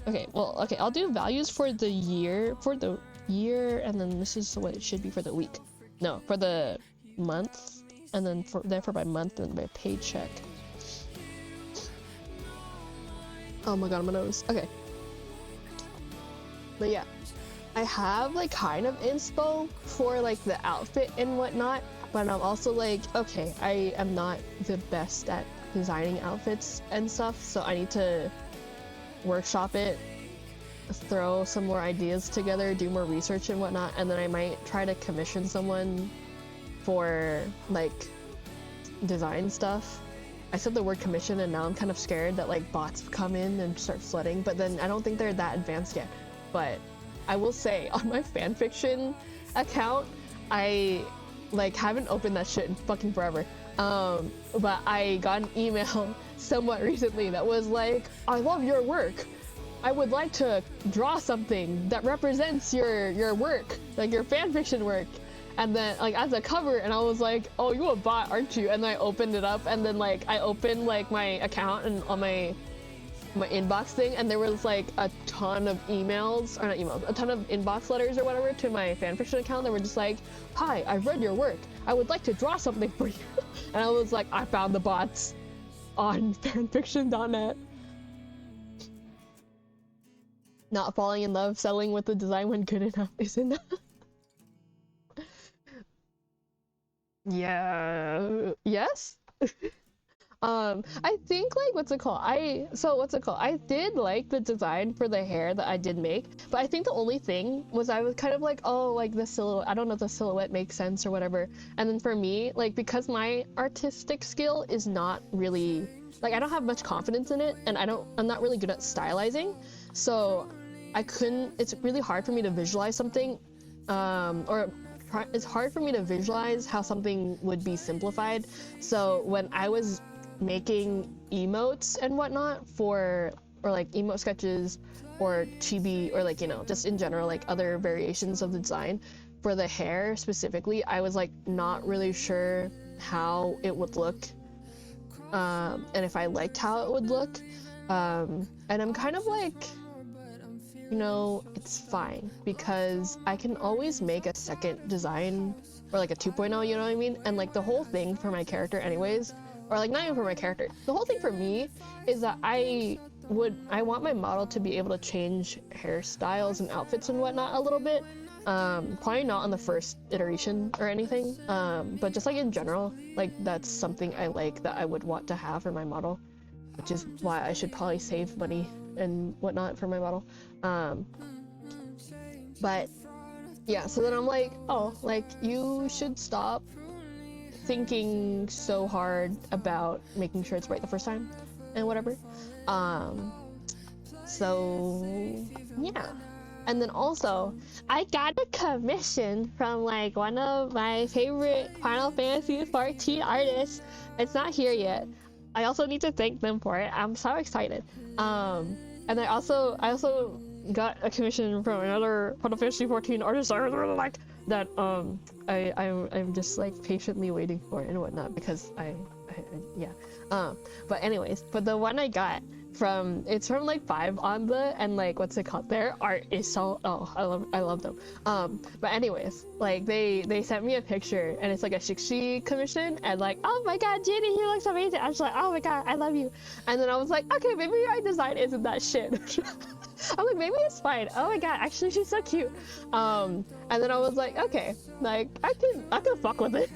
Okay, well, okay, I'll do values for the year, and then this is what it should be for the week. No, for the month, and then for my month and my paycheck. Oh my god, my nose. Okay. But yeah, I have like kind of inspo for like the outfit and whatnot, but I'm also like, okay, I am not the best at designing outfits and stuff, so I need to workshop it, throw some more ideas together, do more research and whatnot, and then I might try to commission someone for like design stuff. I said the word commission and now I'm kind of scared that like bots come in and start flooding, but then I don't think they're that advanced yet. But I will say on my fanfiction account, I like haven't opened that shit in fucking forever. But I got an email somewhat recently that was like, I love your work. I would like to draw something that represents your work, like your fanfiction work. And then like as a cover, and I was like, oh, you a bot, aren't you? And then I opened it up, and then like I opened like my account and on my inbox thing, and there was like a ton of emails, or not emails, a ton of inbox letters or whatever to my fanfiction account that were just like, hi, I've read your work. I would like to draw something for you. And I was like, I found the bots on fanfiction.net. Not falling in love, selling with the design when good enough is enough. Yeah. Yes? I think like what's it called? I did like the design for the hair that I did make, but I think the only thing was I was kind of like, oh, like the silhouette, I don't know if the silhouette makes sense or whatever. And then for me, like because my artistic skill is not really like, I don't have much confidence in it, and I'm not really good at stylizing, so it's really hard for me to visualize something, it's hard for me to visualize how something would be simplified. So when I was making emotes and whatnot or like emote sketches or chibi, or like, you know, just in general, like other variations of the design for the hair specifically, I was like not really sure how it would look, and if I liked how it would look, and I'm kind of like, you know, it's fine because I can always make a second design or like a 2.0, you know what I mean? And like the whole thing for my character anyways, or like not even for my character, the whole thing for me is that I want my model to be able to change hairstyles and outfits and whatnot a little bit. Probably not on the first iteration or anything, but just like in general, like that's something I like that I would want to have for my model, which is why I should probably save money and whatnot for my model. But yeah, so then I'm like, oh, like you should stop thinking so hard about making sure it's right the first time and whatever. So yeah. And then also, I got a commission from like one of my favorite Final Fantasy 14 artists. It's not here yet. I also need to thank them for it. I'm so excited. And I also got a commission from another Final Fantasy 14 artist I really like that I'm just like patiently waiting for and whatnot because yeah. But anyways, but the one I got it's from like 5 on the, and like what's it called, their art is so, oh, I love them. But anyways, like they sent me a picture and it's like a Shikshi commission, and like, oh my god, Joony, he looks amazing. I was like, oh my god, I love you. And then I was like, okay, maybe my design isn't that shit. I'm like, maybe it's fine. Oh my god, actually she's so cute. And then I was like, okay, like I can fuck with it.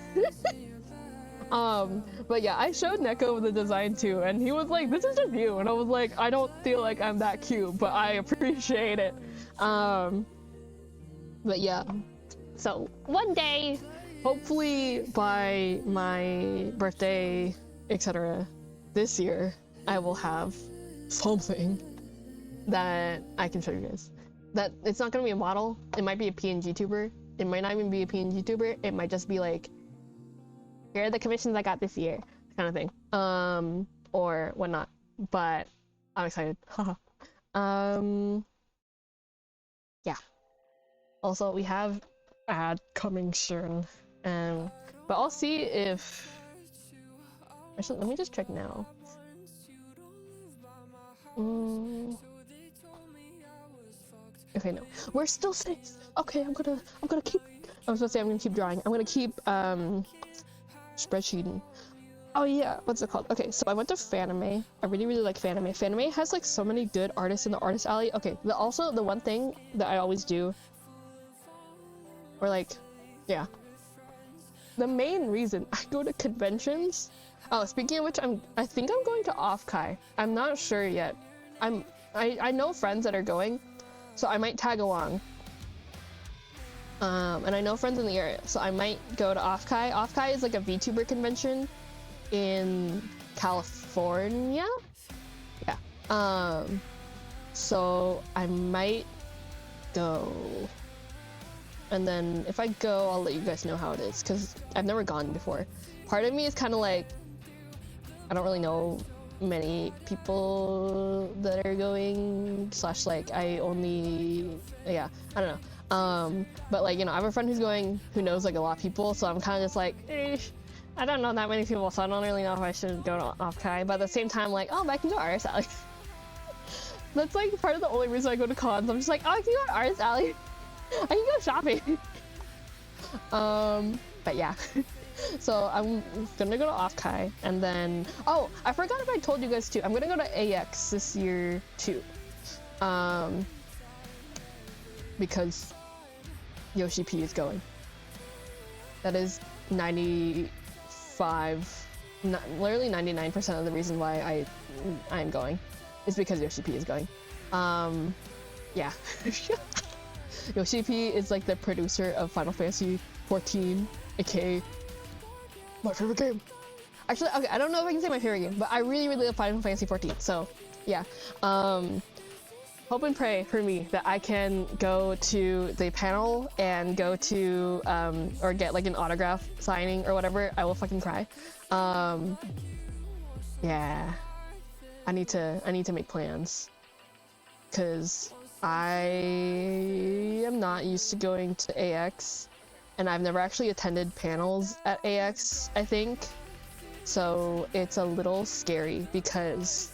But yeah, I showed Neko the design too, and he was like, this is just you. And I was like, I don't feel like I'm that cute, but I appreciate it. But yeah, so one day, hopefully by my birthday, etc., this year, I will have something that I can show you guys. That it's not gonna be a model, it might be a PNG tuber, it might not even be a PNG tuber, it might just be like, here are the commissions I got this year, kind of thing, or whatnot. But I'm excited. Yeah. Also, we have ad coming soon, but I'll see if. Actually, let me just check now. Okay, no, we're still safe. Okay, I'm gonna keep. I was supposed to say I'm gonna keep drawing. I'm gonna keep spreadsheeting. Oh yeah, what's it called? Okay, so I went to Fanime. I really like Fanime. Fanime has like so many good artists in the artist alley. Okay, also the one thing that I always do, or like, yeah, the main reason I go to conventions. Oh, speaking of which, I think I'm going to Offkai. I'm not sure yet. I know friends that are going, so I might tag along. And I know friends in the area, so I might go to Offkai. Offkai is like a VTuber convention in California. Yeah. So I might go. And then if I go, I'll let you guys know how it is, because I've never gone before. Part of me is kind of like, I don't really know many people that are going, slash like I only, yeah, I don't know. But like, you know, I have a friend who's going who knows like a lot of people, so I'm kind of just like, I don't know that many people, so I don't really know if I should go to Offkai. But at the same time, like, oh, but I can go to Artist Alley. That's like part of the only reason I go to cons. I'm just like, oh, I can go to Artist Alley. I can go shopping. But yeah. So I'm gonna go to Offkai, and then, oh, I forgot if I told you guys too, I'm gonna go to AX this year too. Because Yoshi P is going. That is 95, literally 99% of the reason why I'm going is because Yoshi P is going. Yeah. Yoshi P is like the producer of Final Fantasy 14, aka my favorite game. Actually, okay, I don't know if I can say my favorite game, but I really love Final Fantasy 14. So yeah. Hope and pray for me that I can go to the panel and go to or get like an autograph signing or whatever. I will fucking cry. Yeah, I need to make plans, because I am not used to going to AX, and I've never actually attended panels at AX, I think. So it's a little scary, because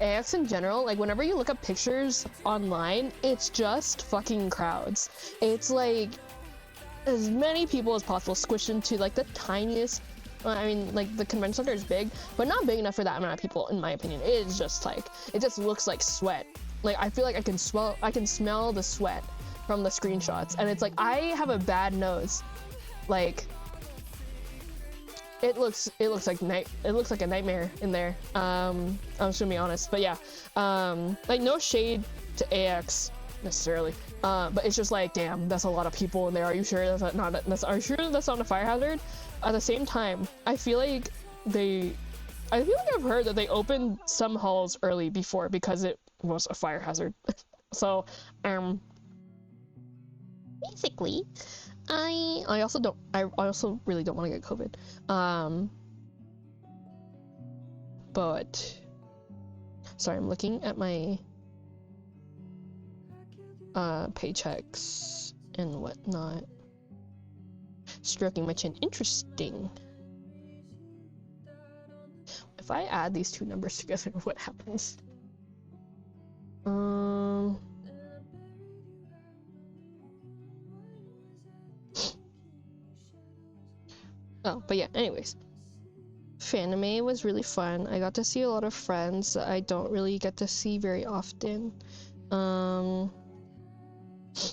AX in general, like whenever you look up pictures online, it's just fucking crowds. It's like as many people as possible squished into like the tiniest, I mean, like the convention center is big, but not big enough for that amount of people, in my opinion. It is just like, it just looks like sweat. Like I feel like I can smell the sweat from the screenshots, and it's like, I have a bad nose. Like it looks like a nightmare in there. I'm just gonna be honest, but yeah, like no shade to AX necessarily, but it's just like, damn, that's a lot of people in there. Are you sure that's not a fire hazard? At the same time, I feel like I've heard that they opened some halls early before because it was a fire hazard. So basically, I also really don't want to get COVID. But sorry, I'm looking at my paychecks and whatnot. Stroking my chin. Interesting. My if I add these two numbers together, what happens? Oh, but yeah, anyways. Fanime was really fun. I got to see a lot of friends that I don't really get to see very often.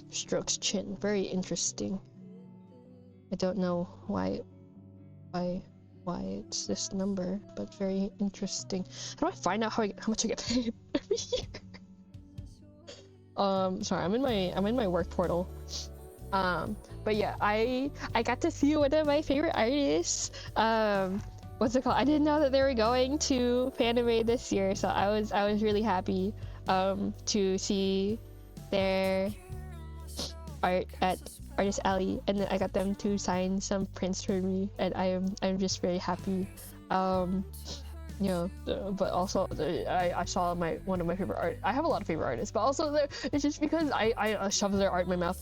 Strokes chin, very interesting. I don't know why it's this number, but very interesting. How do I find out how much I get paid every year? Sorry, I'm in my work portal. But yeah, I got to see one of my favorite artists. What's it called? I didn't know that they were going to Fanime this year, so I was really happy to see their art at Artist Alley, and then I got them to sign some prints for me, and I'm just very happy. You know, but also I saw one of my favorite art. I have a lot of favorite artists, but also it's just because I shove their art in my mouth.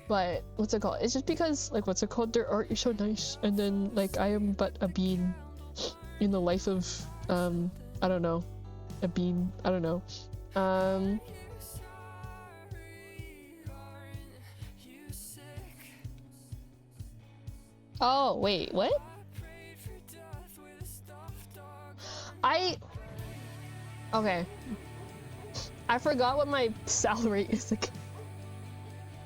But what's it called? It's just because, like, what's it called? Their art is so nice, and then like I am but a bean in the life of I don't know, a bean. I don't know. Oh wait, what? Okay. I forgot what my salary is again.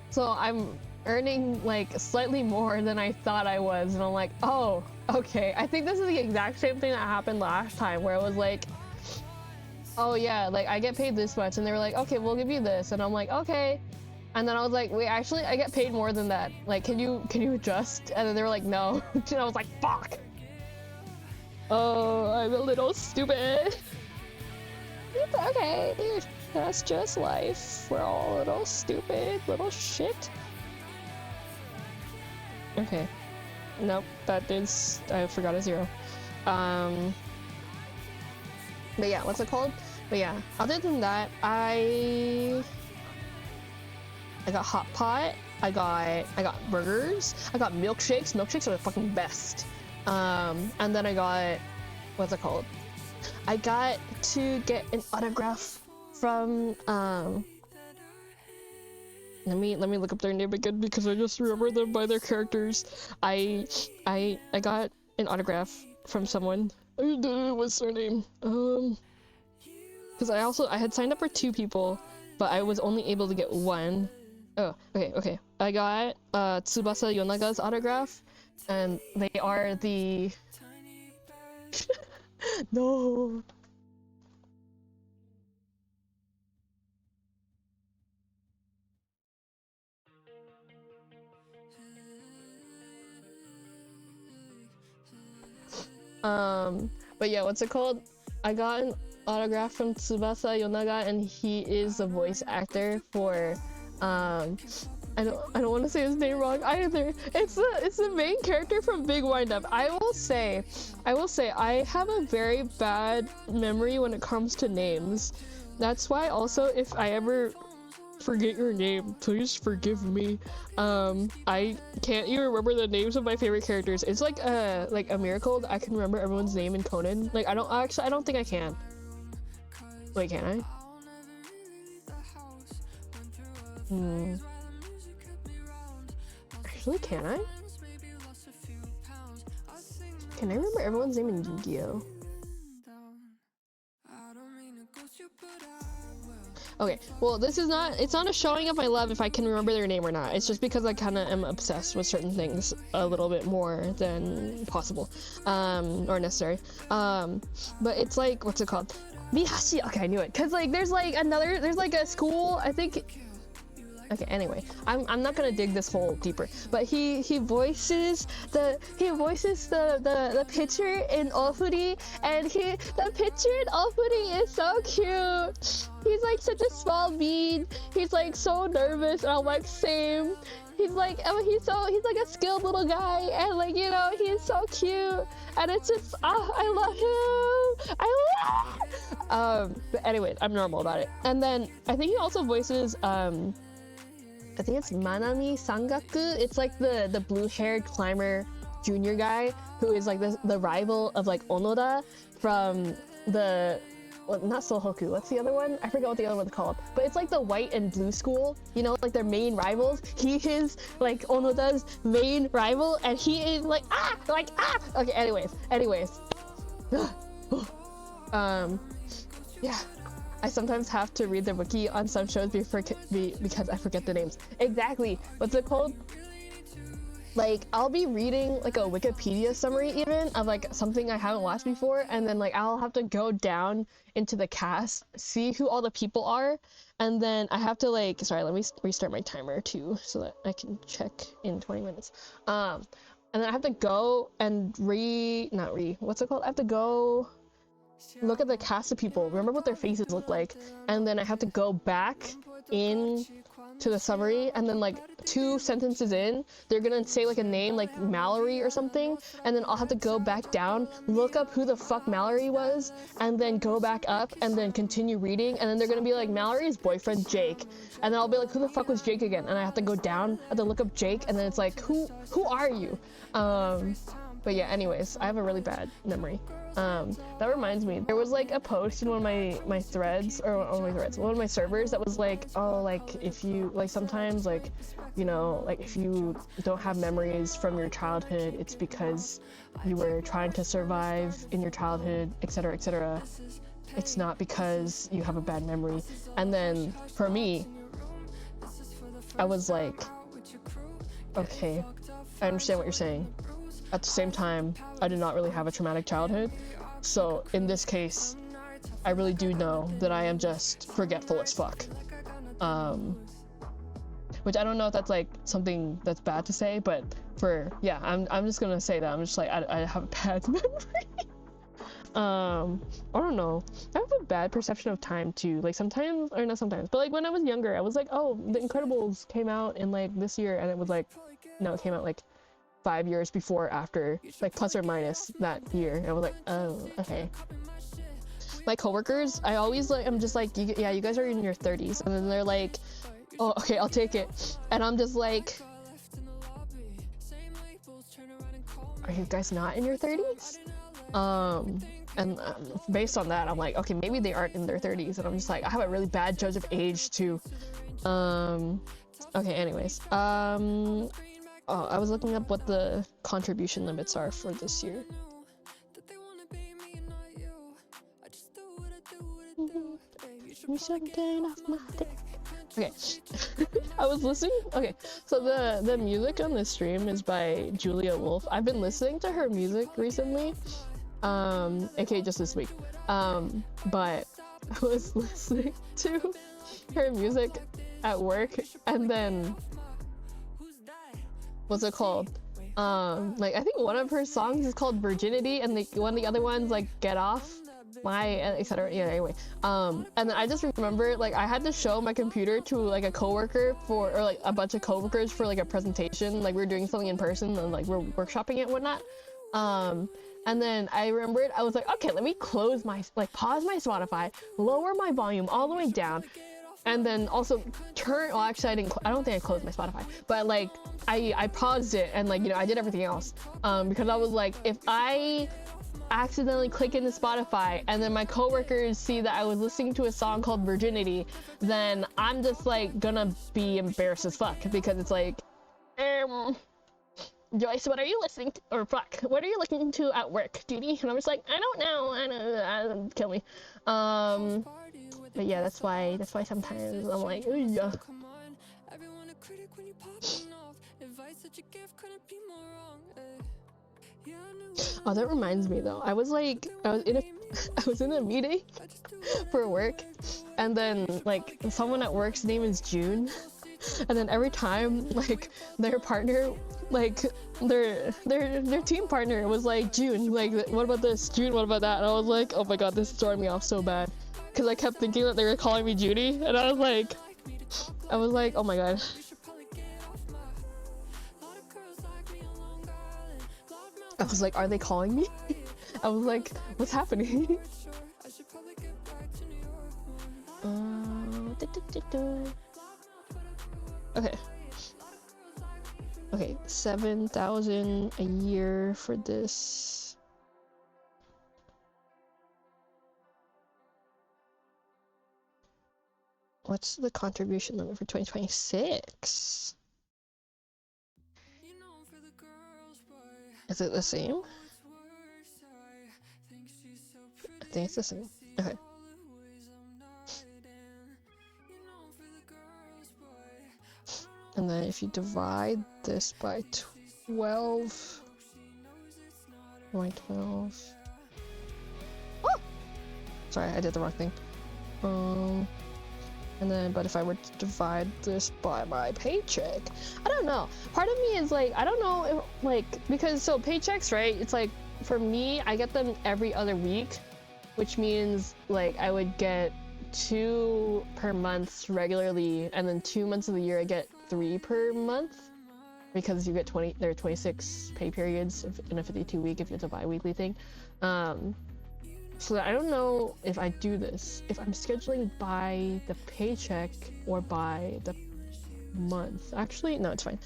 So I'm earning like slightly more than I thought I was, and I'm like, oh, okay. I think this is the exact same thing that happened last time, where it was like, oh yeah, like I get paid this much, and they were like, okay, we'll give you this, and I'm like, okay. And then I was like, wait, actually I get paid more than that. Like, can you adjust? And then they were like, no. And I was like, fuck. Oh, I'm a little stupid. It's okay, dude. That's just life. We're all a little stupid, little shit. Okay. Nope, that is, I forgot a 0. But yeah, what's it called? But yeah, other than that, I got hot pot, I got burgers, I got milkshakes. Milkshakes are the fucking best. And then I got, what's it called? I got to get an autograph from let me look up their name again because I just remember them by their characters. I got an autograph from someone. What's their name? Because I had signed up for 2 people, but I was only able to get 1. Oh, okay. I got Tsubasa Yonaga's autograph, and they are the no. But yeah, what's it called? I got an autograph from Tsubasa Yonaga, and he is a voice actor for I don't want to say his name wrong either. It's the main character from Big Wind Up. I will say I have a very bad memory when it comes to names. That's why also if I ever forget your name, please forgive me. I can't even remember the names of my favorite characters. It's like a miracle that I can remember everyone's name in Conan. Like I don't think I can. Wait, can I? Actually, can I? Can I remember everyone's name in Yu-Gi-Oh? Okay, well this is not, it's not a showing of my love if I can remember their name or not. It's just because I kind of am obsessed with certain things a little bit more than possible, or necessary. But it's like, what's it called? Mihashi! Okay, I knew it. Cause like, there's like a school, I think. Okay, anyway, I'm not gonna dig this hole deeper, but he voices the picture in Ofuri, and the picture in Ofuri is so cute. He's like such a small bean. He's like so nervous, and I'm like, same. He's like, he's like a skilled little guy, and like, you know, he's so cute, and it's just, I love him. But anyway, I'm normal about it. And then I think he also voices I think it's Manami Sangaku. It's like the blue-haired climber junior guy who is like the rival of like Onoda from the, well, not Sohoku, what's the other one? I forgot what the other one's called, but it's like the white and blue school, you know, like their main rivals. He is like Onoda's main rival, and he is like okay, anyways yeah, I sometimes have to read the wiki on some shows because I forget the names. Exactly, what's it called? Like, I'll be reading like a Wikipedia summary even of like something I haven't watched before, and then like I'll have to go down into the cast, see who all the people are, and then I have to like, sorry, let me restart my timer too so that I can check in 20 minutes. And then I have to go and what's it called? I have to go look at the cast of people, remember what their faces look like, and then I have to go back in to the summary, and then like 2 sentences in, they're gonna say like a name like Mallory or something, and then I'll have to go back down, look up who the fuck Mallory was, and then go back up and then continue reading, and then they're gonna be like Mallory's boyfriend Jake, and then I'll be like, who the fuck was Jake again? And I have to go down, I have to look up Jake, and then it's like, who are you? But yeah, anyways, I have a really bad memory. That reminds me, there was like a post in one of my threads, or one of my servers that was like, oh, like if you like sometimes like, you know, like if you don't have memories from your childhood, it's because you were trying to survive in your childhood, etc., etc. It's not because you have a bad memory. And then for me, I was like, okay, I understand what you're saying. At the same time, I did not really have a traumatic childhood, so in this case, I really do know that I am just forgetful as fuck. Which I don't know if that's like something that's bad to say, but yeah, I'm just gonna say that I'm just like I have a bad memory. I don't know. I have a bad perception of time too. Like sometimes, or not sometimes, but like when I was younger, I was like, oh, The Incredibles came out in like this year, and it was like, no, it came out like 5 years before, after, like plus or minus that year, and I was like, oh, okay. My coworkers, I always like, I'm just like, yeah, you guys are in your 30s, and then they're like, oh, okay, I'll take it, and I'm just like, are you guys not in your 30s? And based on that, I'm like, okay, maybe they aren't in their 30s, and I'm just like, I have a really bad judge of age too. Okay, anyways, oh, I was looking up what the contribution limits are for this year. Okay. I was listening. Okay, so the music on this stream is by Julia Wolf. I've been listening to her music recently, aka just this week. But I was listening to her music at work, and then what's it called? Like I think one of her songs is called Virginity, and one of the other ones like Get Off My, etc. Yeah, anyway. And then I just remember like I had to show my computer to like a coworker or like a bunch of coworkers for like a presentation. Like we were doing something in person and like we're workshopping it and whatnot. And then I remembered, I was like, okay, let me pause my Spotify, lower my volume all the way down, and then also turn, well actually I don't think I closed my Spotify, but like I paused it and like, you know, I did everything else, because I was like, if I accidentally click into Spotify and then my coworkers see that I was listening to a song called Virginity, then I'm just like gonna be embarrassed as fuck, because it's like, Joyce, what are you listening to? Or fuck, what are you listening to at work, Judy? And I'm just like, I don't know, kill me. But yeah, that's why sometimes I'm like, ooh, yeah. Oh, that reminds me though. I was in a meeting for work, and then like someone at work's name is June, and then every time like their partner, like their team partner was like, June, like what about this, June, what about that? And I was like, oh my god, this is throwing me off so bad, because I kept thinking that they were calling me Judy, and I was like, oh my god. I was like, are they calling me? I was like, what's happening? Okay. Okay, 7,000 a year for this. What's the contribution limit for 2026? Is it the same? I think it's the same. Okay. And then if you divide this by 12, by 12. Oh! Sorry, I did the wrong thing. And then, but if I were to divide this by my paycheck, I don't know. Part of me is like, I don't know if, like, because so paychecks, right? It's like, for me, I get them every other week, which means like I would get 2 per month regularly, and then 2 months of the year I get 3 per month, because you get 20, there are 26 pay periods in a 52 week if it's a bi-weekly thing. So I don't know if I do this, if I'm scheduling by the paycheck or by the month. Actually, no, it's fine.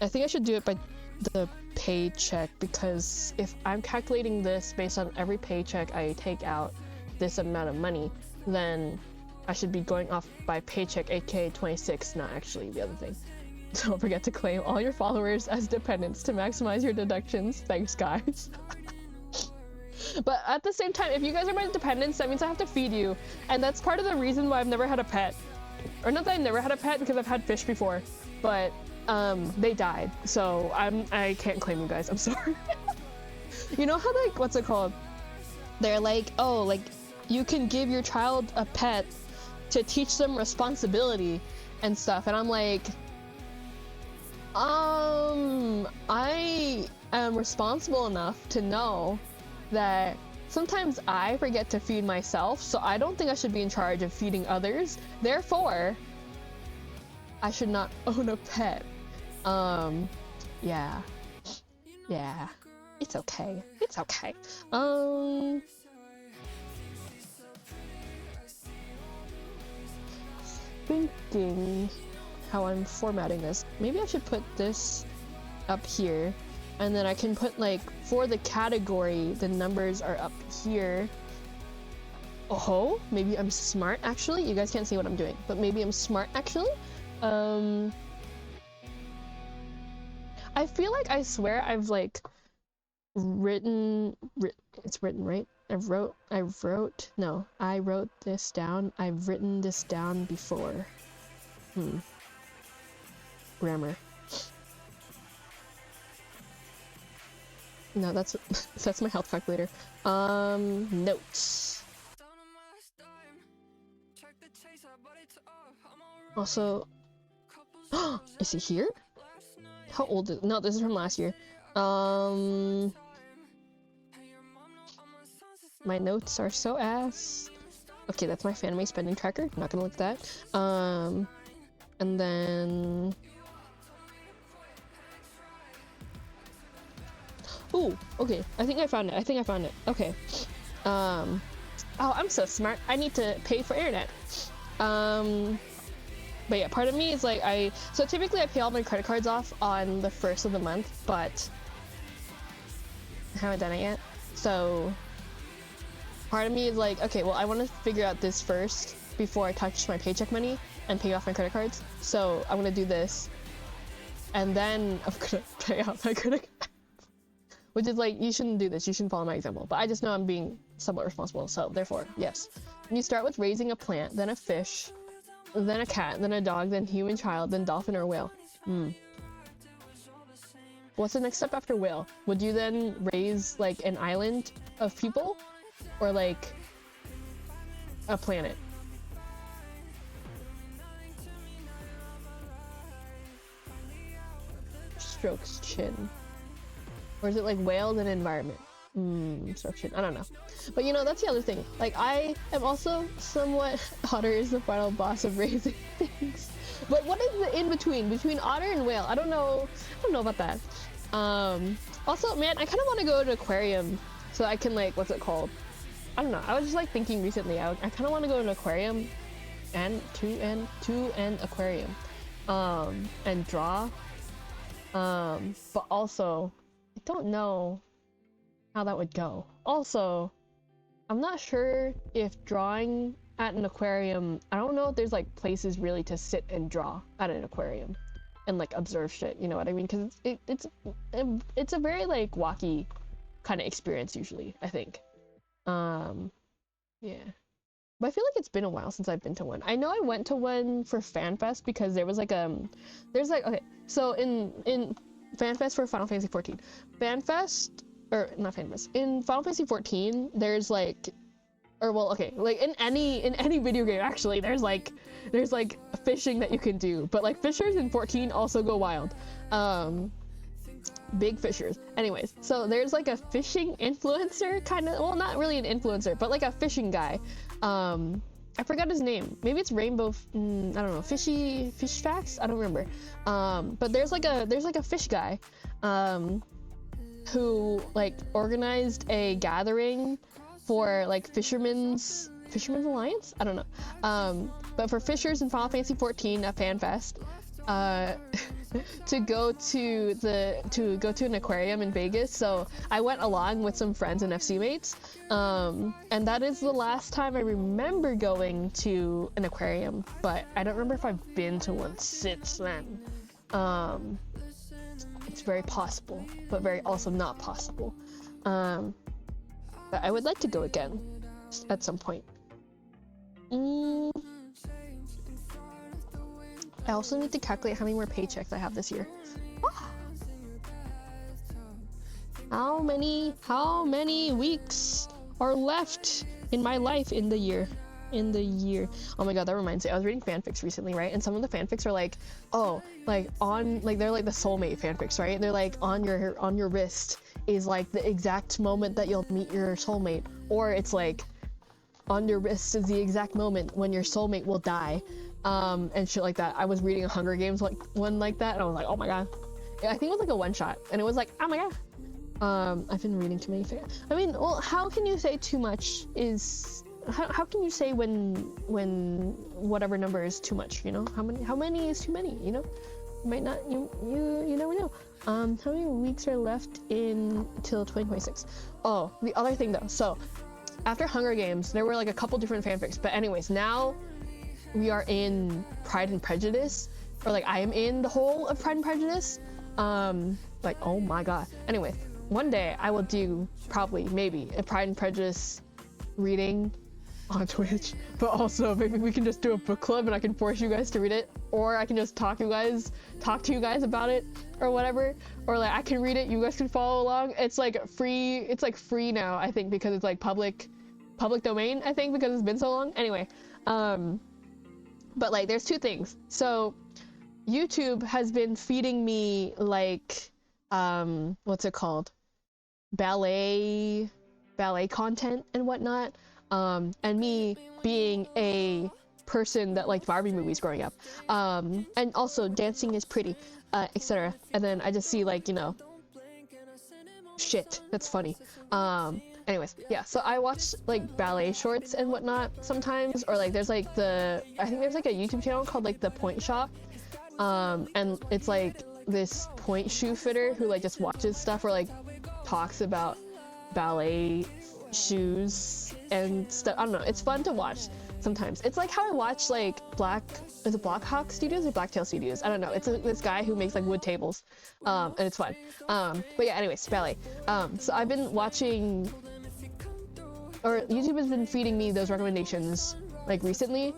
I think I should do it by the paycheck, because if I'm calculating this based on every paycheck I take out this amount of money, then I should be going off by paycheck, aka 26, not actually the other thing. So don't forget to claim all your followers as dependents to maximize your deductions. Thanks, guys. But at the same time, if you guys are my dependents, that means I have to feed you. And that's part of the reason why I've never had a pet. Or not that I never had a pet, because I've had fish before. But they died. So I can't claim you guys. I'm sorry. You know how, like, what's it called? They're like, oh, like, you can give your child a pet to teach them responsibility and stuff. And I'm like, I am responsible enough to know that sometimes I forget to feed myself, so I don't think I should be in charge of feeding others. Therefore, I should not own a pet. Yeah. It's okay. It's okay. Thinking how I'm formatting this. Maybe I should put this up here, and then I can put, like, for the category, the numbers are up here. Oh, maybe I'm smart, actually. You guys can't see what I'm doing, but maybe I'm smart, actually. I feel like, I swear I've, like, it's written, right? I wrote this down. I've written this down before. Grammar. No, that's my health calculator. Notes. Also, is he here? How old is? No, this is from last year. My notes are so ass. Okay, that's my family spending tracker. I'm not gonna look at that. And then. Ooh, okay. I think I found it. Okay. Oh, I'm so smart. I need to pay for internet. But yeah, part of me is like, so typically I pay all my credit cards off on the 1st of the month, but I haven't done it yet. So part of me is like, okay, well, I want to figure out this first before I touch my paycheck money and pay off my credit cards. So I'm gonna do this, and then I'm gonna pay off my credit cards. Which is like, you shouldn't do this, you shouldn't follow my example. But I just know I'm being somewhat responsible, so therefore, yes. You start with raising a plant, then a fish, then a cat, then a dog, then human child, then dolphin or whale. What's the next step after whale? Would you then raise like an island of people? Or like a planet? Strokes chin. Or is it like whale then environment? Strokes chin. I don't know. But you know, that's the other thing. Like, I am also somewhat otter is the final boss of raising things. But what is the in between otter and whale? I don't know about that. Also, man, I kind of want to go to an aquarium so I can, like, what's it called? I don't know. I was just like thinking recently. I kind of want to go to an aquarium to an aquarium, and draw But also, I don't know how that would go. Also, I'm not sure if drawing at an aquarium, I don't know if there's like places really to sit and draw at an aquarium and like observe shit, you know what I mean? Because it's a very like wacky kind of experience usually, I think. Yeah. But I feel like it's been a while since I've been to one. I know I went to one for FanFest because there was like there's like, okay, so in FanFest for Final Fantasy 14. FanFest, or not FanFest, in Final Fantasy 14, there's like, or well, okay, like in any video game actually, there's like fishing that you can do, but like fishers in 14 also go wild. Big fishers. Anyways, so there's like a fishing influencer kind of, well, not really an influencer, but like a fishing guy. I forgot his name. Maybe it's Rainbow, I don't know, Fish Facts? I don't remember. But there's like a fish guy, who like organized a gathering for like Fisherman's Alliance? I don't know. But for fishers in Final Fantasy 14 at FanFest, to go to an aquarium in Vegas. So I went along with some friends and FC mates, and that is the last time I remember going to an aquarium, but I don't remember if I've been to one since then. It's very possible, but very also not possible. But I would like to go again at some point. I also need to calculate how many more paychecks I have this year. How many weeks are left in my life in the year? Oh my god, that reminds me. I was reading fanfics recently, right? And some of the fanfics are like, oh, like on, like they're like the soulmate fanfics, right? They're like on your wrist is like the exact moment that you'll meet your soulmate, or it's like on your wrist is the exact moment when your soulmate will die. And shit like that. I was reading a Hunger Games like one like that, and I was like, oh my god. I think it was like a one shot, and it was like, oh my god. I've been reading too many I mean, well, how can you say too much is how can you say when whatever number is too much, you know? How many is too many, you know? You might not, you never know. How many weeks are left till 2026? Oh, the other thing though, so after Hunger Games there were like a couple different fanfics, but anyways, now we are in Pride and Prejudice, or like I am in the whole of Pride and Prejudice. Like, oh my god. Anyway, one day I will do maybe a Pride and Prejudice reading on Twitch, but also maybe we can just do a book club and I can force you guys to read it, or I can just talk to you guys about it or whatever, or like I can read it, you guys can follow along. It's like free now, I think, because it's like public domain, I think, because it's been so long. Anyway, but like there's two things. So YouTube has been feeding me like what's it called, ballet content and whatnot, and me being a person that liked Barbie movies growing up, and also dancing is pretty, etc. And then I just see like, you know, shit that's funny. Anyways, yeah, so I watch like ballet shorts and whatnot sometimes, or like there's like I think there's like a YouTube channel called like The Point Shop, and it's like this point shoe fitter who like just watches stuff or like talks about ballet shoes and stuff. I don't know, it's fun to watch sometimes. It's like how I watch like Blackhawk Studios or Blacktail Studios, I don't know. It's this guy who makes like wood tables, and it's fun. But yeah, anyways, ballet. So I've been watching, or YouTube has been feeding me those recommendations like recently.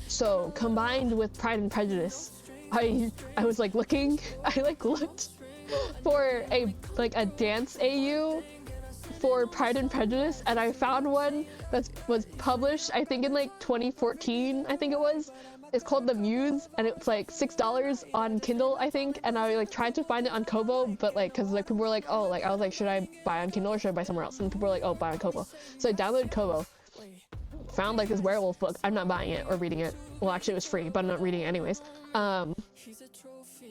So combined with Pride and Prejudice, I was like looking, I like looked for a dance AU for Pride and Prejudice, and I found one that was published, I think in like 2014, I think it was. It's called The Muse, and it's like $6 on Kindle, I think, and I like tried to find it on Kobo, but like, cause like people were like, oh, like I was like, should I buy on Kindle or should I buy somewhere else? And people were like, oh, buy on Kobo. So I downloaded Kobo, found like this werewolf book. I'm not buying it or reading it. Well, actually it was free, but I'm not reading it anyways.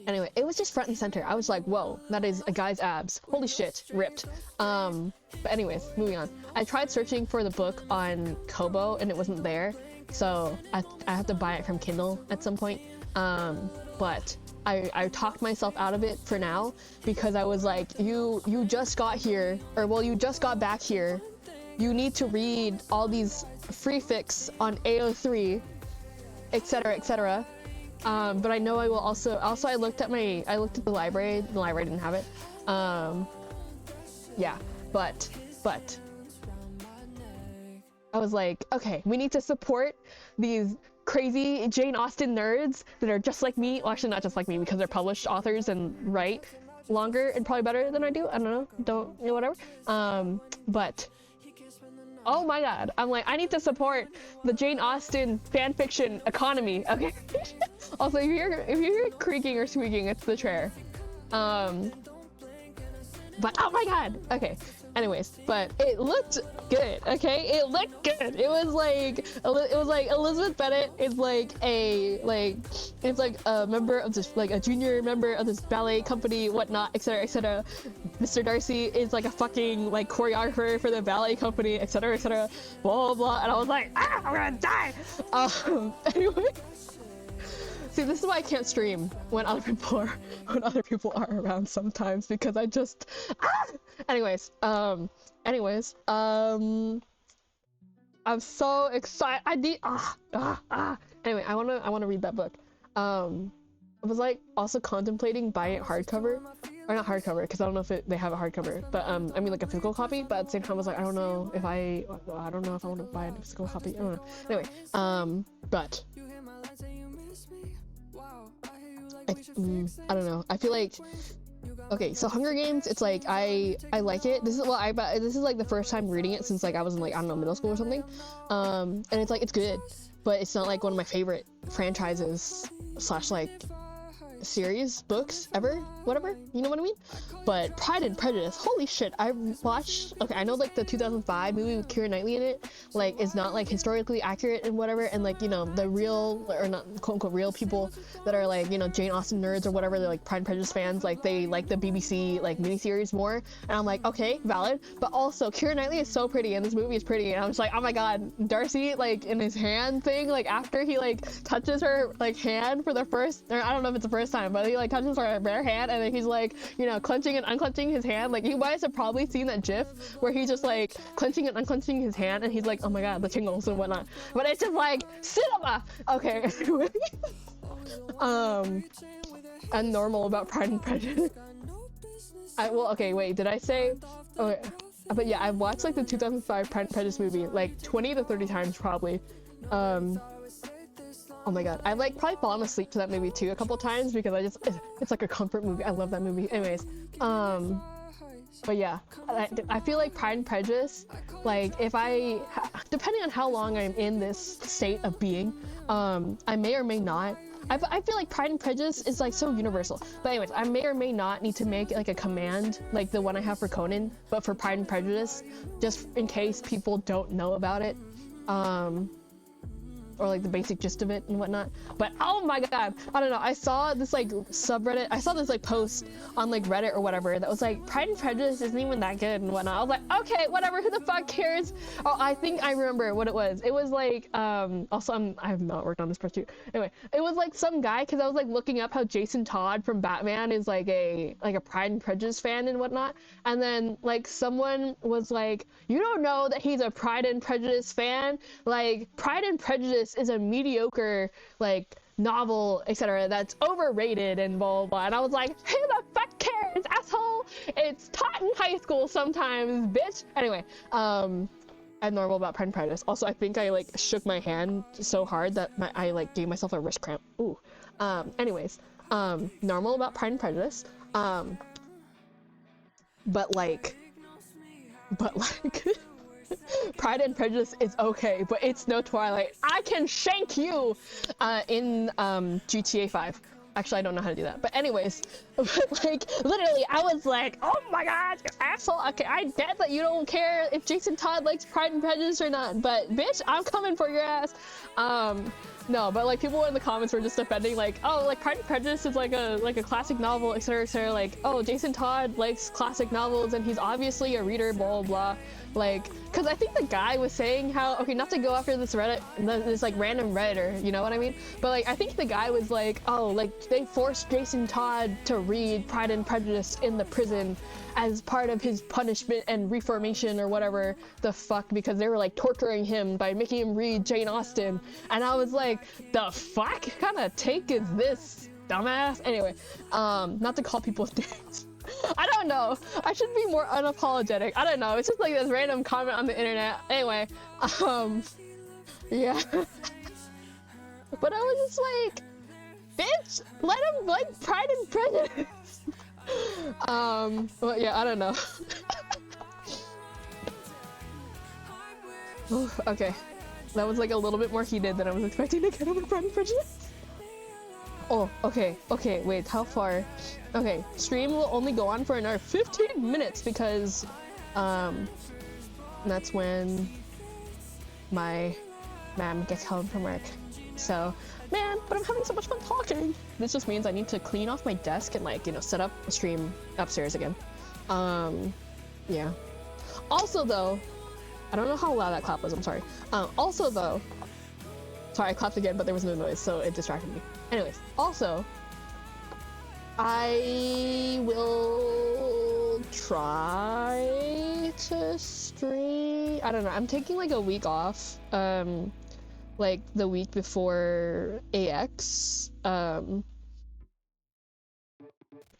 Anyway, it was just front and center. I was like, whoa, that is a guy's abs. Holy shit, ripped. But anyways, moving on. I tried searching for the book on Kobo and it wasn't there. So I have to buy it from Kindle at some point. But I talked myself out of it for now because I was like, you just got here, or well, you just got back here. You need to read all these free fics on AO3, etc., etc. But I know I will also I looked at the library. The library didn't have it. Yeah, but I was like, okay, we need to support these crazy Jane Austen nerds that are just like me. Well, actually not just like me because they're published authors and write longer and probably better than I do. I don't know, whatever. But oh my god, I'm like, I need to support the Jane Austen fanfiction economy, okay? Also, if you hear creaking or squeaking, it's the chair. But oh my god, okay. Anyways, but it looked good, okay? It looked good. It was like Elizabeth Bennet is like a member of this, like a junior member of this ballet company, whatnot, etc., etc. Mr. Darcy is like a fucking like choreographer for the ballet company, etc., etc. Blah blah blah. And I was like, ah, I'm gonna die. Anyway. See, this is why I can't stream when other people are around sometimes, because I just anyways, I'm so excited. I need anyway, I wanna read that book. I was like also contemplating buying it hardcover, or not hardcover because I don't know if they have a hardcover, but I mean like a physical copy. But at the same time I was like, I don't know if I want to buy a physical copy. I don't know. Anyway, but I don't know. I feel like, okay, so Hunger Games, it's like I like it. This is like the first time reading it since like I was in like, I don't know, middle school or something. And it's like, it's good, but it's not like one of my favorite franchises / like series, books ever, whatever, you know what I mean? But Pride and Prejudice, holy shit, I watched, okay, I know like the 2005 movie with Keira Knightley in it, like, is not like historically accurate and whatever, and like, you know, the real, or not quote unquote real people that are like, you know, Jane Austen nerds or whatever, they're like Pride and Prejudice fans, like they like the BBC like miniseries more, and I'm like, okay, valid, but also Keira Knightley is so pretty and this movie is pretty, and I'm just like, oh my god, Darcy, like in his hand thing, like after he like touches her like hand for the first, or I don't know if it's the first time, but he like touches her bare hand, and then he's like, you know, clenching and unclenching his hand. Like, you guys have probably seen that gif where he's just like clenching and unclenching his hand, and he's like, oh my god, the tingles and whatnot. But it's just like cinema. Okay. And normal about Pride and Prejudice. Okay, wait, did I say? Okay, but yeah, I've watched like the 2005 Pride and Prejudice movie like 20 to 30 times probably. Oh my god, I like probably fallen asleep to that movie too a couple times because it's like a comfort movie. I love that movie. Anyways, but yeah, I feel like Pride and Prejudice, like if depending on how long I'm in this state of being, I may or may not. I feel like Pride and Prejudice is like so universal. But anyways, I may or may not need to make like a command like the one I have for Conan, but for Pride and Prejudice, just in case people don't know about it. Or like the basic gist of it and whatnot. But oh my god, I don't know, I saw this like subreddit, I saw this like post on like Reddit or whatever that was like, Pride and Prejudice isn't even that good and whatnot. I was like, okay, whatever, who the fuck cares? Oh, I think I remember what it was. It was like, also I have not worked on this part too. Anyway, it was like some guy, because I was like looking up how Jason Todd from Batman is like a Pride and Prejudice fan and whatnot, and then like someone was like, you don't know that he's a Pride and Prejudice fan? Like, Pride and Prejudice is a mediocre like novel, etc., that's overrated and blah, blah blah. And I was like, who the fuck cares, asshole? It's taught in high school sometimes, bitch. Anyway, I'm normal about Pride and Prejudice. Also, I think I like shook my hand so hard that I like gave myself a wrist cramp. Ooh. Anyways, normal about Pride and Prejudice. But like Pride and Prejudice is okay, but it's no Twilight. I can shank you in GTA 5. Actually, I don't know how to do that. But anyways, like, literally, I was like, oh my god, you asshole. Okay, I get that you don't care if Jason Todd likes Pride and Prejudice or not, but bitch, I'm coming for your ass. No, but like people in the comments were just defending like, oh, like Pride and Prejudice is like a classic novel, etc., etc. Like, oh, Jason Todd likes classic novels and he's obviously a reader, blah blah blah. Like, because I think the guy was saying how, okay, not to go after this this like random Redditor, you know what I mean? But like, I think the guy was like, oh, like they forced Jason Todd to read Pride and Prejudice in the prison as part of his punishment and reformation or whatever the fuck, because they were like torturing him by making him read Jane Austen. And I was like, the fuck kind of take is this, dumbass? Anyway, not to call people names. I don't know. I should be more unapologetic. I don't know. It's just like this random comment on the internet. Anyway, yeah. But I was just like, bitch, let him like Pride and Prejudice. Well, yeah, I don't know. Okay, that was like a little bit more heated than I was expecting to get over Pride and Prejudice. Oh, okay, wait, how far? Okay, stream will only go on for another 15 minutes because, that's when my mom gets home from work. So, man, but I'm having so much fun talking. This just means I need to clean off my desk and like, you know, set up a stream upstairs again. Yeah. Also though, I don't know how loud that clap was, I'm sorry. Also though, sorry, I clapped again, but there was no noise, so it distracted me. Anyways, also, I will try to stream. I don't know. I'm taking like a week off. Like the week before AX. I'm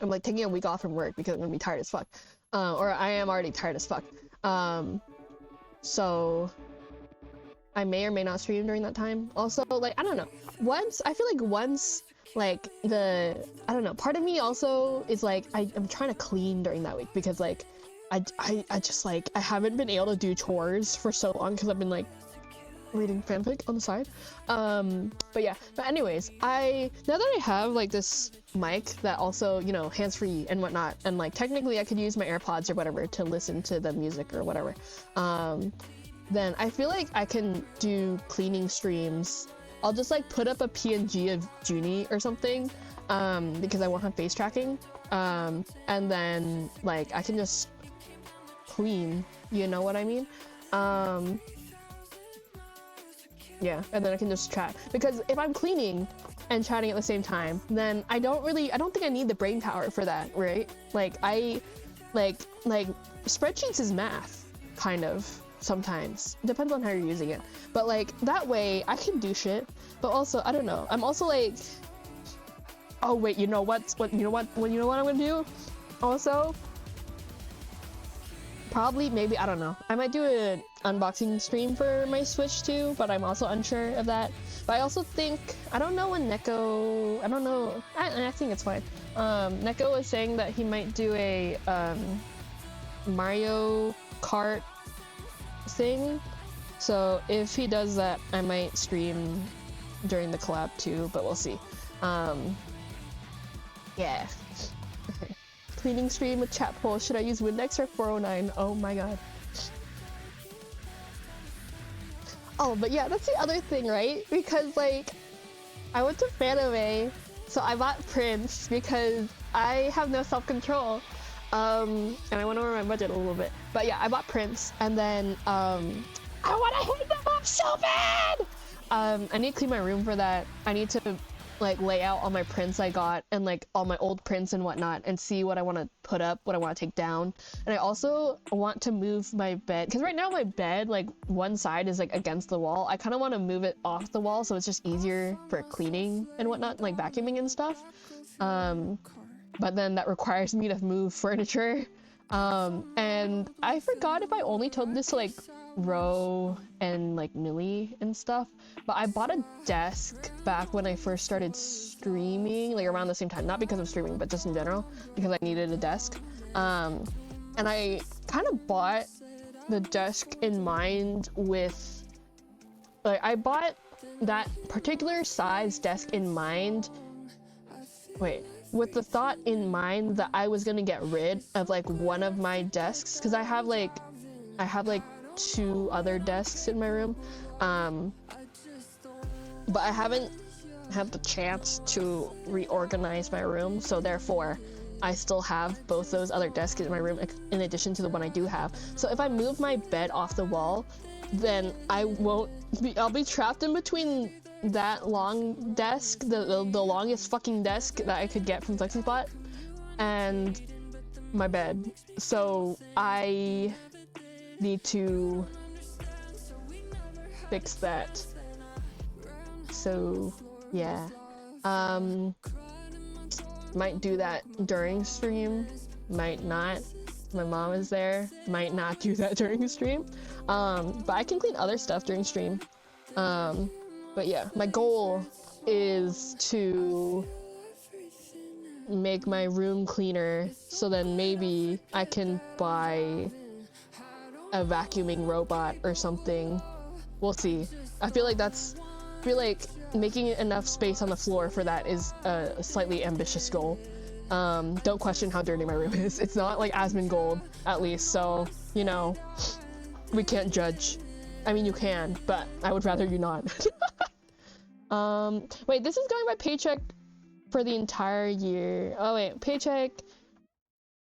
like taking a week off from work because I'm gonna be tired as fuck. Or I am already tired as fuck. So I may or may not stream during that time. Also, like, I don't know. I feel like once, like, I don't know, part of me also is like, I'm trying to clean during that week because, like, I just, like, I haven't been able to do chores for so long because I've been, like, reading fanfic on the side. But yeah, but anyways, now that I have, like, this mic that also, you know, hands-free and whatnot, and, like, technically I could use my AirPods or whatever to listen to the music or whatever, then I feel like I can do cleaning streams. I'll just like put up a PNG of Joony or something, because I won't have face tracking, and then like I can just clean, you know what I mean? Yeah, and then I can just chat, because if I'm cleaning and chatting at the same time, then I don't think I need the brain power for that, right? Like like spreadsheets is math, kind of. Sometimes depends on how you're using it, but like that way I can do shit. But also I don't know, I'm also like, oh wait, you know what I'm gonna do also? Probably, maybe, I don't know, I might do an unboxing stream for my Switch too, but I'm also unsure of that. But I also think, I don't know when Neko, I don't know, I think it's fine. Neko was saying that he might do a Mario Kart thing, so if he does that I might stream during the collab too, but we'll see. Yeah. Okay. Cleaning stream with chat poll, should I use Windex or 409? Oh my god. Oh, but yeah, that's the other thing, right? Because like I went to Fanime, so I bought Prince because I have no self-control. And I went over my budget a little bit, but yeah, I bought Prince, and then I want to hang them up so bad. I need to clean my room for that. I need to like lay out all my prints I got and like all my old prints and whatnot, and see what I want to put up, what I want to take down. And I also want to move my bed, because right now my bed, like one side is like against the wall. I kind of want to move it off the wall so it's just easier for cleaning and whatnot, like vacuuming and stuff. But then that requires me to move furniture. And I forgot if I only told this to like Ro and like Nui and stuff, but I bought a desk back when I first started streaming, like around the same time, not because of streaming, but just in general, because I needed a desk. And I kind of bought the desk in mind with, like, I bought that particular size desk in mind, with the thought in mind that I was gonna get rid of like one of my desks, because I have like 2 other desks in my room, but I haven't had the chance to reorganize my room, so therefore I still have both those other desks in my room in addition to the one I do have. So if I move my bed off the wall, then I'll be trapped in between that long desk, the longest fucking desk that I could get from FlexiSpot, and my bed. So I need to fix that. So yeah, might do that during stream, might not. My mom is there, might not do that during stream. But I can clean other stuff during stream. But yeah, my goal is to make my room cleaner, so then maybe I can buy a vacuuming robot or something. We'll see. I feel like making enough space on the floor for that is a slightly ambitious goal. Don't question how dirty my room is. It's not like Asmongold, at least, so, you know, we can't judge. I mean, you can, but I would rather you not. Wait, this is going by paycheck for the entire year. Oh wait, paycheck.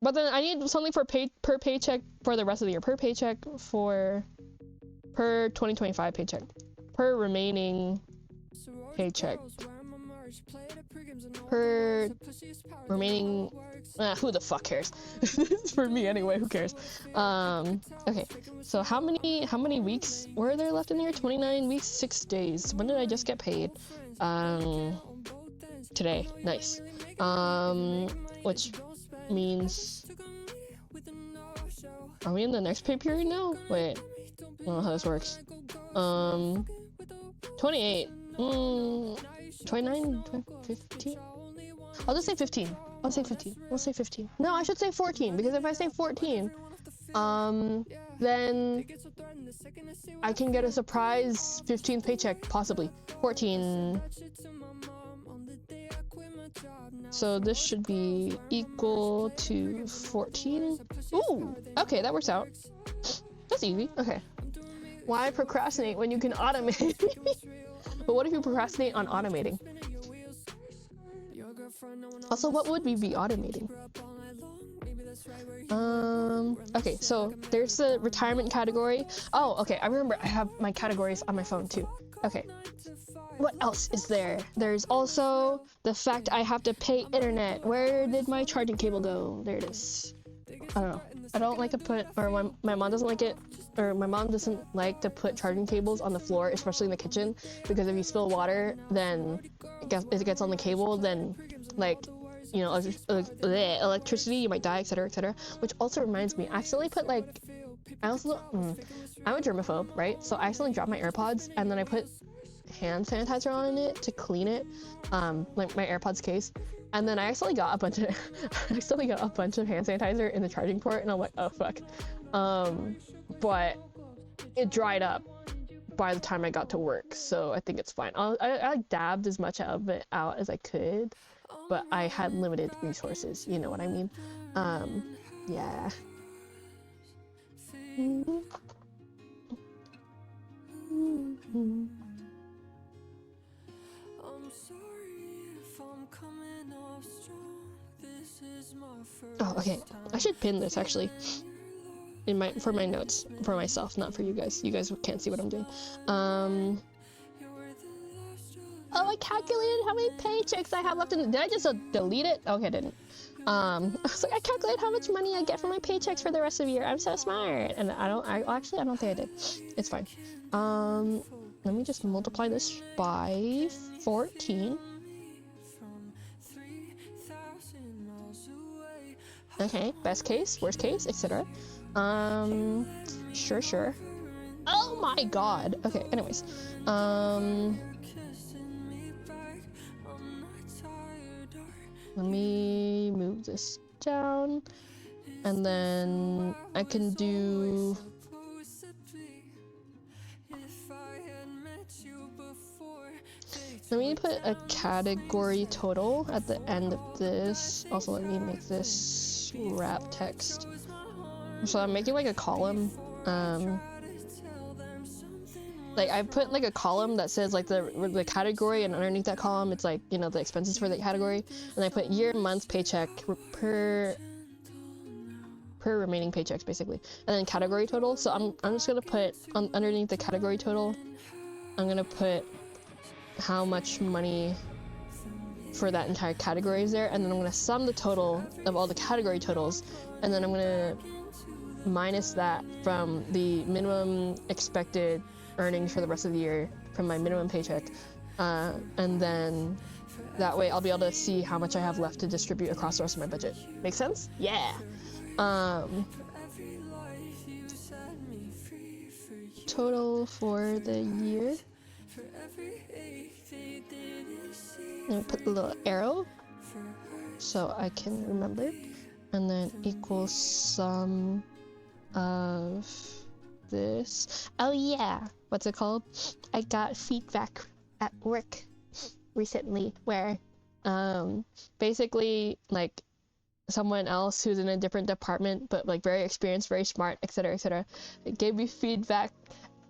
But then I need something for per paycheck for the rest of the year. Per 2025 paycheck. Per remaining paycheck. Per remaining, who the fuck cares? This is for me anyway, who cares? Okay, so how many weeks were there left in the year? 29 weeks, 6 days. When did I just get paid? Today. Nice. Which means, are we in the next pay period now? Wait, I don't know how this works. 28, 29, 15? I'll just say 15. I'll say 15. We'll say 15. No, I should say 14, because if I say 14, then I can get a surprise 15th paycheck, possibly. 14. So this should be equal to 14. Ooh, okay, that works out. That's easy. Okay. Why procrastinate when you can automate? But what if you procrastinate on automating? Also, what would we be automating? Okay, so there's the retirement category. Oh, okay, I remember I have my categories on my phone too. Okay. What else is there? There's also the fact I have to pay internet. Where did my charging cable go? There it is. I don't know. I don't like to put, or my mom doesn't like it, or my mom doesn't like to put charging cables on the floor, especially in the kitchen, because if you spill water, then it gets on the cable, then, like, you know, electricity, you might die, etc., etc. Which also reminds me, I accidentally put, like, I'm a germaphobe, right? So I accidentally dropped my AirPods, and then I put hand sanitizer on it to clean it, like my AirPods case, and then I accidentally got a bunch of hand sanitizer in the charging port, and I'm like, oh fuck. But it dried up by the time I got to work, so I think it's fine. I like dabbed as much of it out as I could, but I had limited resources, you know what I mean? Yeah. Oh, okay. I should pin this actually for my notes for myself, not for you guys. You guys can't see what I'm doing. Oh, I calculated how many paychecks I have left in. Did I just delete it? Okay, I didn't. I was like, I calculated how much money I get for my paychecks for the rest of the year. I'm so smart. And I don't think I did. It's fine. Let me just multiply this by 14. Okay, best case, worst case, etc. Sure. Oh my god. Okay, anyways. Let me move this down, and then I can do let me put a category total at the end of this. Also, let me make this wrap text. So I'm making like a column. like I put like a column that says like the category, and underneath that column it's like, you know, the expenses for the category, and I put year, month, paycheck per remaining paychecks basically, and then category total. So I'm just gonna put underneath the category total, I'm gonna put how much money for that entire category is there, and then I'm gonna sum the total of all the category totals, and then I'm gonna minus that from the minimum expected earnings for the rest of the year from my minimum paycheck, and then that way I'll be able to see how much I have left to distribute across the rest of my budget. Make sense? Yeah. Total for the year. I'm gonna put the little arrow so I can remember, and then equals sum of this. Oh yeah, what's it called? I got feedback at work recently where basically like someone else who's in a different department but like very experienced, very smart, etc., etc., gave me feedback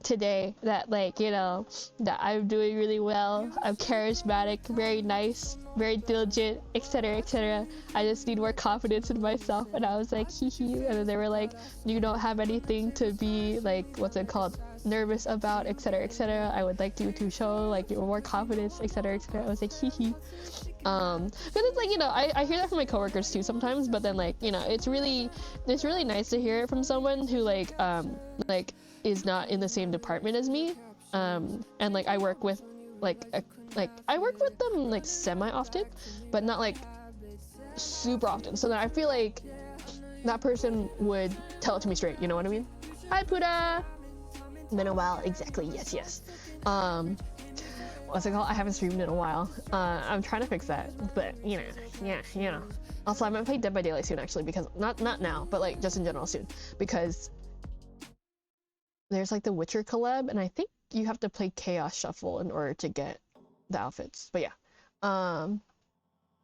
today that, like, you know, that I'm doing really well, I'm charismatic, very nice, very diligent, etc., etc. I just need more confidence in myself. And I was like, hee hee. And then they were like, you don't have anything to be like, what's it called, nervous about, etc., etc. I would like you to show like more confidence, etc., etc. I was like, hee hee. But it's like, you know, I hear that from my coworkers too sometimes, but then like, you know, it's really nice to hear it from someone who like is not in the same department as me, and like I work with I work with them like semi often, but not like super often, so that I feel like that person would tell it to me straight, you know what I mean? Hi Puda! Been a while, exactly, yes. What's it called? I haven't streamed in a while. I'm trying to fix that, but you know. Also, I'm gonna play Dead by Daylight soon, actually, because not now, but like just in general soon, because there's like the Witcher collab, and I think you have to play Chaos Shuffle in order to get the outfits. But yeah,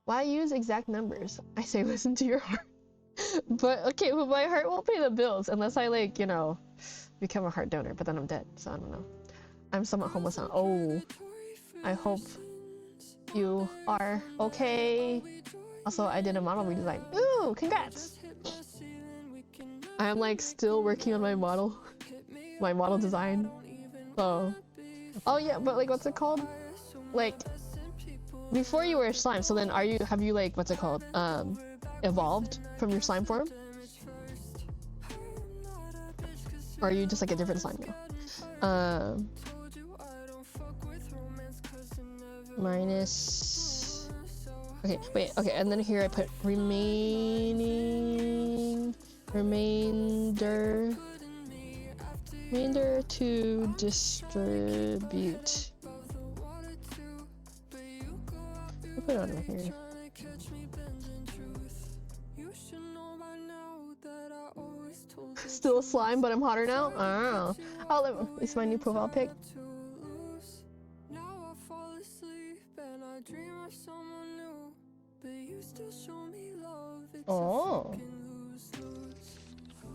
why use exact numbers? I say listen to your heart. But okay, but my heart won't pay the bills unless I, like, you know, become a heart donor, but then I'm dead, so I don't know. I'm somewhat homeless now. Oh, I hope you are okay. Also, I did a model redesign. Ooh, congrats! I am like still working on my model design. So, oh yeah, but like, what's it called? Like, before you were a slime, so then have you like, what's it called? Evolved from your slime form? Or are you just like a different slime now? Minus, okay, wait, okay, and then here I put remainder to distribute. I'll put it on right here. Still a slime, but I'm hotter now? Oh. Oh, it's my new profile pic. Oh.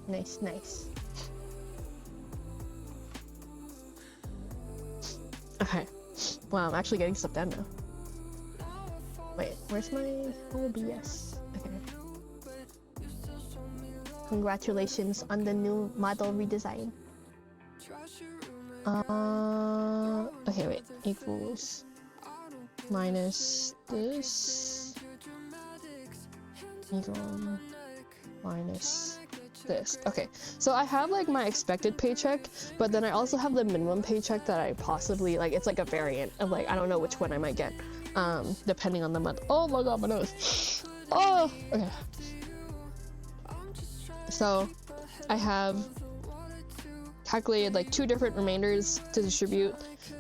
Nice. Okay. Wow, I'm actually getting stuff done now. Wait, where's my OBS? Okay. Congratulations on the new model redesign. Okay, wait. Equals minus this equal minus this. Okay, so I have like my expected paycheck, but then I also have the minimum paycheck that I possibly, like, it's like a variant of like, I don't know which one I might get, depending on the month. Oh my god, my nose. Oh, okay. So I have calculated like 2 different remainders to distribute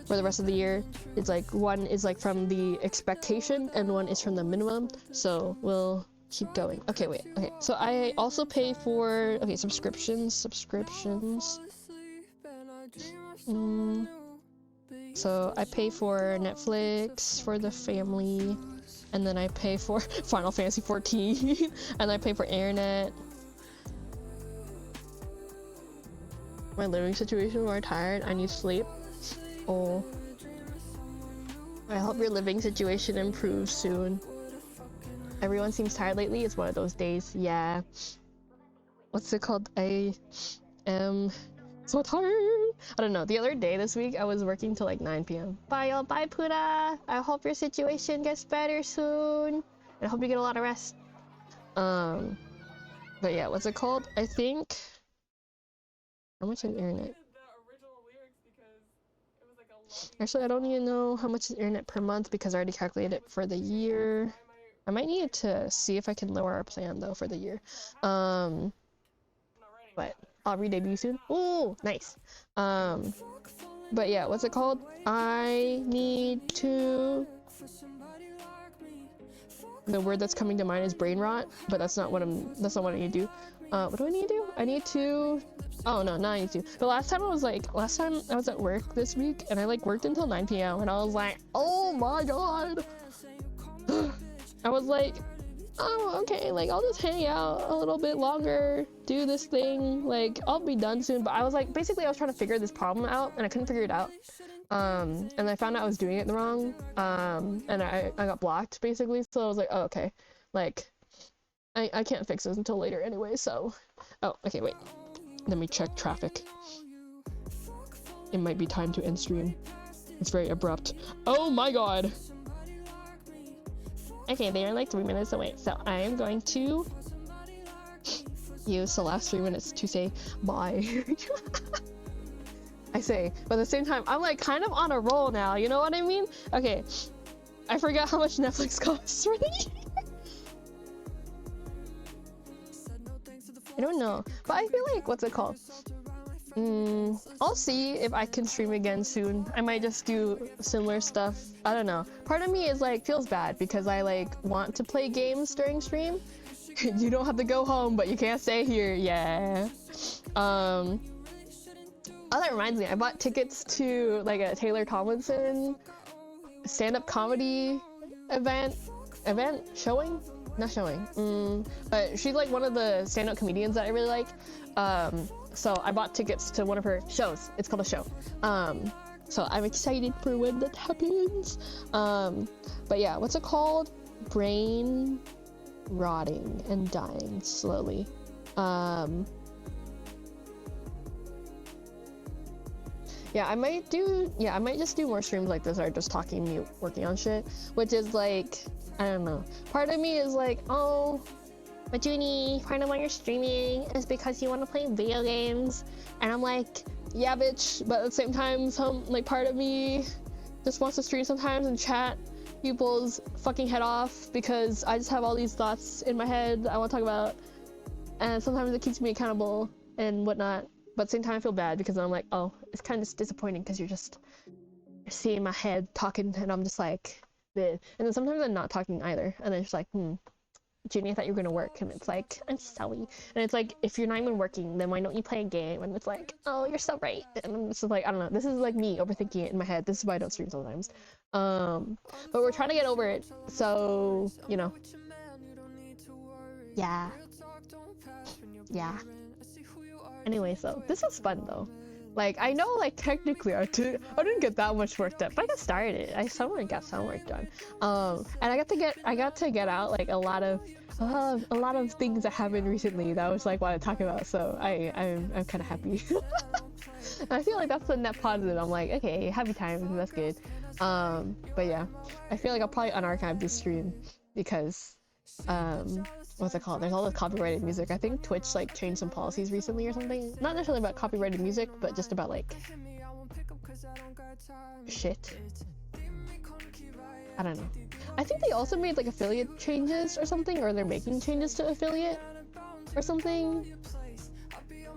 for the rest of the year. It's like one is like from the expectation and one is from the minimum, so we'll keep going. Okay, wait, okay, so I also pay for, okay, subscriptions. So I pay for Netflix for the family, and then I pay for Final Fantasy 14 and I pay for internet. My living situation, where I'm tired, I need sleep. Oh, I hope your living situation improves soon. Everyone seems tired lately. It's one of those days. Yeah. What's it called? I am so tired. I don't know. The other day this week, I was working till like 9 p.m. Bye, y'all. Bye, Puda. I hope your situation gets better soon. And I hope you get a lot of rest. But yeah, what's it called? I think. How much is internet? Actually, I don't even know how much is internet per month because I already calculated it for the year. I might need to see if I can lower our plan though for the year. But I'll re-debut soon. Ooh, nice. But yeah, what's it called? I need to. The word that's coming to mind is brain rot, but that's not what I need to do. What do I need to do? I need to. Oh no, now I need to. The last time I was at work this week and I like worked until 9 p.m. and I was like, oh my god. I was like, oh, okay, like I'll just hang out a little bit longer, do this thing, like I'll be done soon. But I was like, basically I was trying to figure this problem out and I couldn't figure it out. And I found out I was doing it wrong. And I got blocked basically. So I was like, oh, okay, like I can't fix this until later anyway. So, oh, okay, wait, let me check traffic. It might be time to end stream. It's very abrupt. Oh my god. Okay, they are like 3 minutes away, so I am going to use the last 3 minutes to say bye. I say, but at the same time, I'm like kind of on a roll now, you know what I mean? Okay, I forgot how much Netflix costs for the year. I don't know, but I feel like, what's it called? I'll see if I can stream again soon. I might just do similar stuff. I don't know. Part of me is like feels bad because I like want to play games during stream. You don't have to go home, but you can't stay here. Yeah. Oh, that reminds me. I bought tickets to like a Taylor Tomlinson stand-up comedy event showing. Not showing. But she's like one of the stand-up comedians that I really like. So I bought tickets to one of her shows. It's called a show. So I'm excited for when that happens. But yeah, what's it called? Brain rotting and dying slowly. Yeah, I might just do more streams like this or just talking mute working on shit, which is like, I don't know. Part of me is like, oh, but Joony, part of why you're streaming is because you want to play video games. And I'm like, yeah, bitch. But at the same time, part of me just wants to stream sometimes and chat people's fucking head off because I just have all these thoughts in my head I want to talk about. And sometimes it keeps me accountable and whatnot. But at the same time, I feel bad because I'm like, oh, it's kind of disappointing because you're seeing my head talking and I'm just like, bleh. And then sometimes I'm not talking either. And then it's like, Joony, I thought you were gonna work, and it's like, I'm sorry. And it's like, if you're not even working, then why don't you play a game? And it's like, oh, you're so right. And I'm just like, I don't know. This is like me overthinking it in my head. This is why I don't stream sometimes. But we're trying to get over it. So, you know. Yeah. Anyway, so this was fun though. Like, I know, like, technically I didn't get that much work done, but I got started. I somewhere got some work done. And I got to get out like a lot of things that happened recently that I was like want to talk about. So I'm kind of happy. I feel like that's the net positive. I'm like, okay, happy times, that's good. But yeah, I feel like I'll probably unarchive this stream because what's it called? There's all this copyrighted music. I think Twitch like changed some policies recently or something. Not necessarily about copyrighted music, but just about like shit. I don't know. I think they also made like affiliate changes or something, or they're making changes to affiliate or something.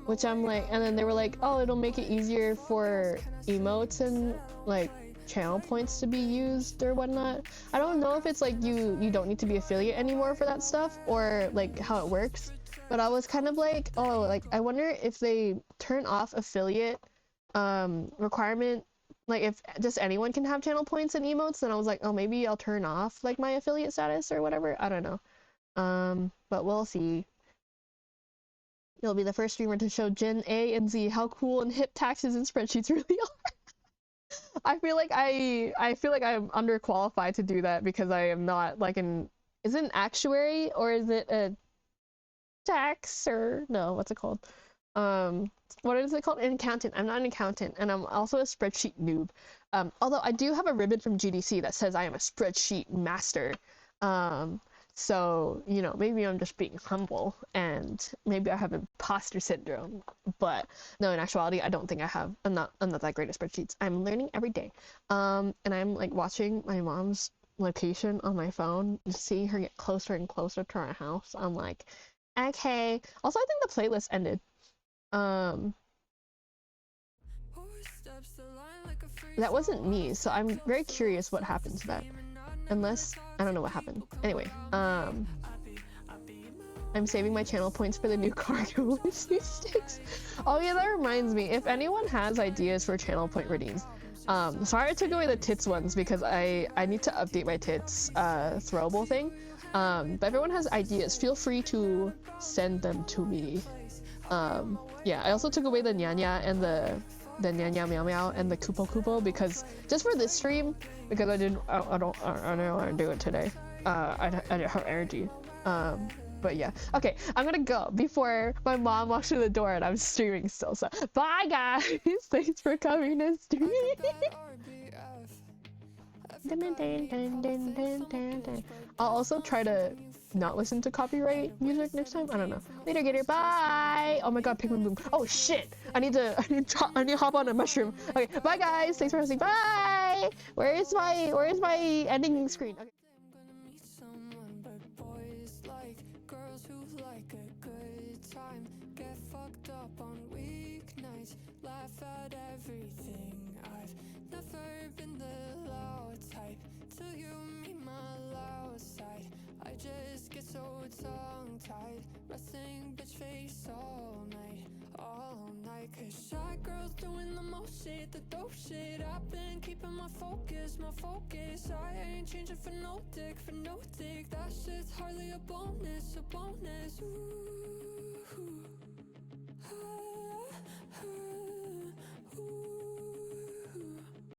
Which I'm like, and then they were like, oh, it'll make it easier for emotes and like channel points to be used or whatnot. I don't know if it's like you don't need to be affiliate anymore for that stuff or like how it works, but I was kind of like, oh, like I wonder if they turn off affiliate requirement, like if just anyone can have channel points and emotes, then I was like, oh, maybe I'll turn off like my affiliate status or whatever. I don't know. But we'll see. You'll be the first streamer to show Gen A and Z how cool and hip taxes and spreadsheets really are. I feel like I'm underqualified to do that because I am not like is it an actuary or is it a tax or no, what's it called? What is it called? An accountant. I'm not an accountant, and I'm also a spreadsheet noob. Although I do have a ribbon from GDC that says I am a spreadsheet master. So, you know, maybe I'm just being humble and maybe I have imposter syndrome. But no, in actuality, I don't think I have. I'm not that great at spreadsheets. I'm learning every day. And I'm like watching my mom's location on my phone and seeing her get closer and closer to our house. I'm like, okay. Also, I think the playlist ended. That wasn't me, so I'm very curious what happened to that. Unless, I don't know what happened. Anyway, I'm saving my channel points for the new cargo sticks. Oh yeah, that reminds me, if anyone has ideas for channel point redeems, sorry I took away the tits ones because I need to update my tits throwable thing. But everyone has ideas, feel free to send them to me. Yeah, I also took away the Nyanya and the Nyanya Meow Meow and the Kupo Kupo because just for this stream, because I don't want to do it today. I don't have energy. But yeah, okay, I'm gonna go before my mom walks through the door and I'm streaming still. So bye guys, thanks for coming to stream. I'll also try to not listen to copyright music next time. I don't know. Later, Gator. Bye. Oh my God, Pikmin Boom. Oh shit. I need to hop on a mushroom. Okay, bye guys. Thanks for hosting. Bye. Where's my ending screen? Okay. Laugh at everything. I've never been the loud type till you meet my loud side. I just get so tongue-tied, resting bitch face all night. Cause shy girls doing the most shit, the dope shit. I've been keeping my focus. I ain't changing for no dick. That shit's hardly a bonus. Ooh.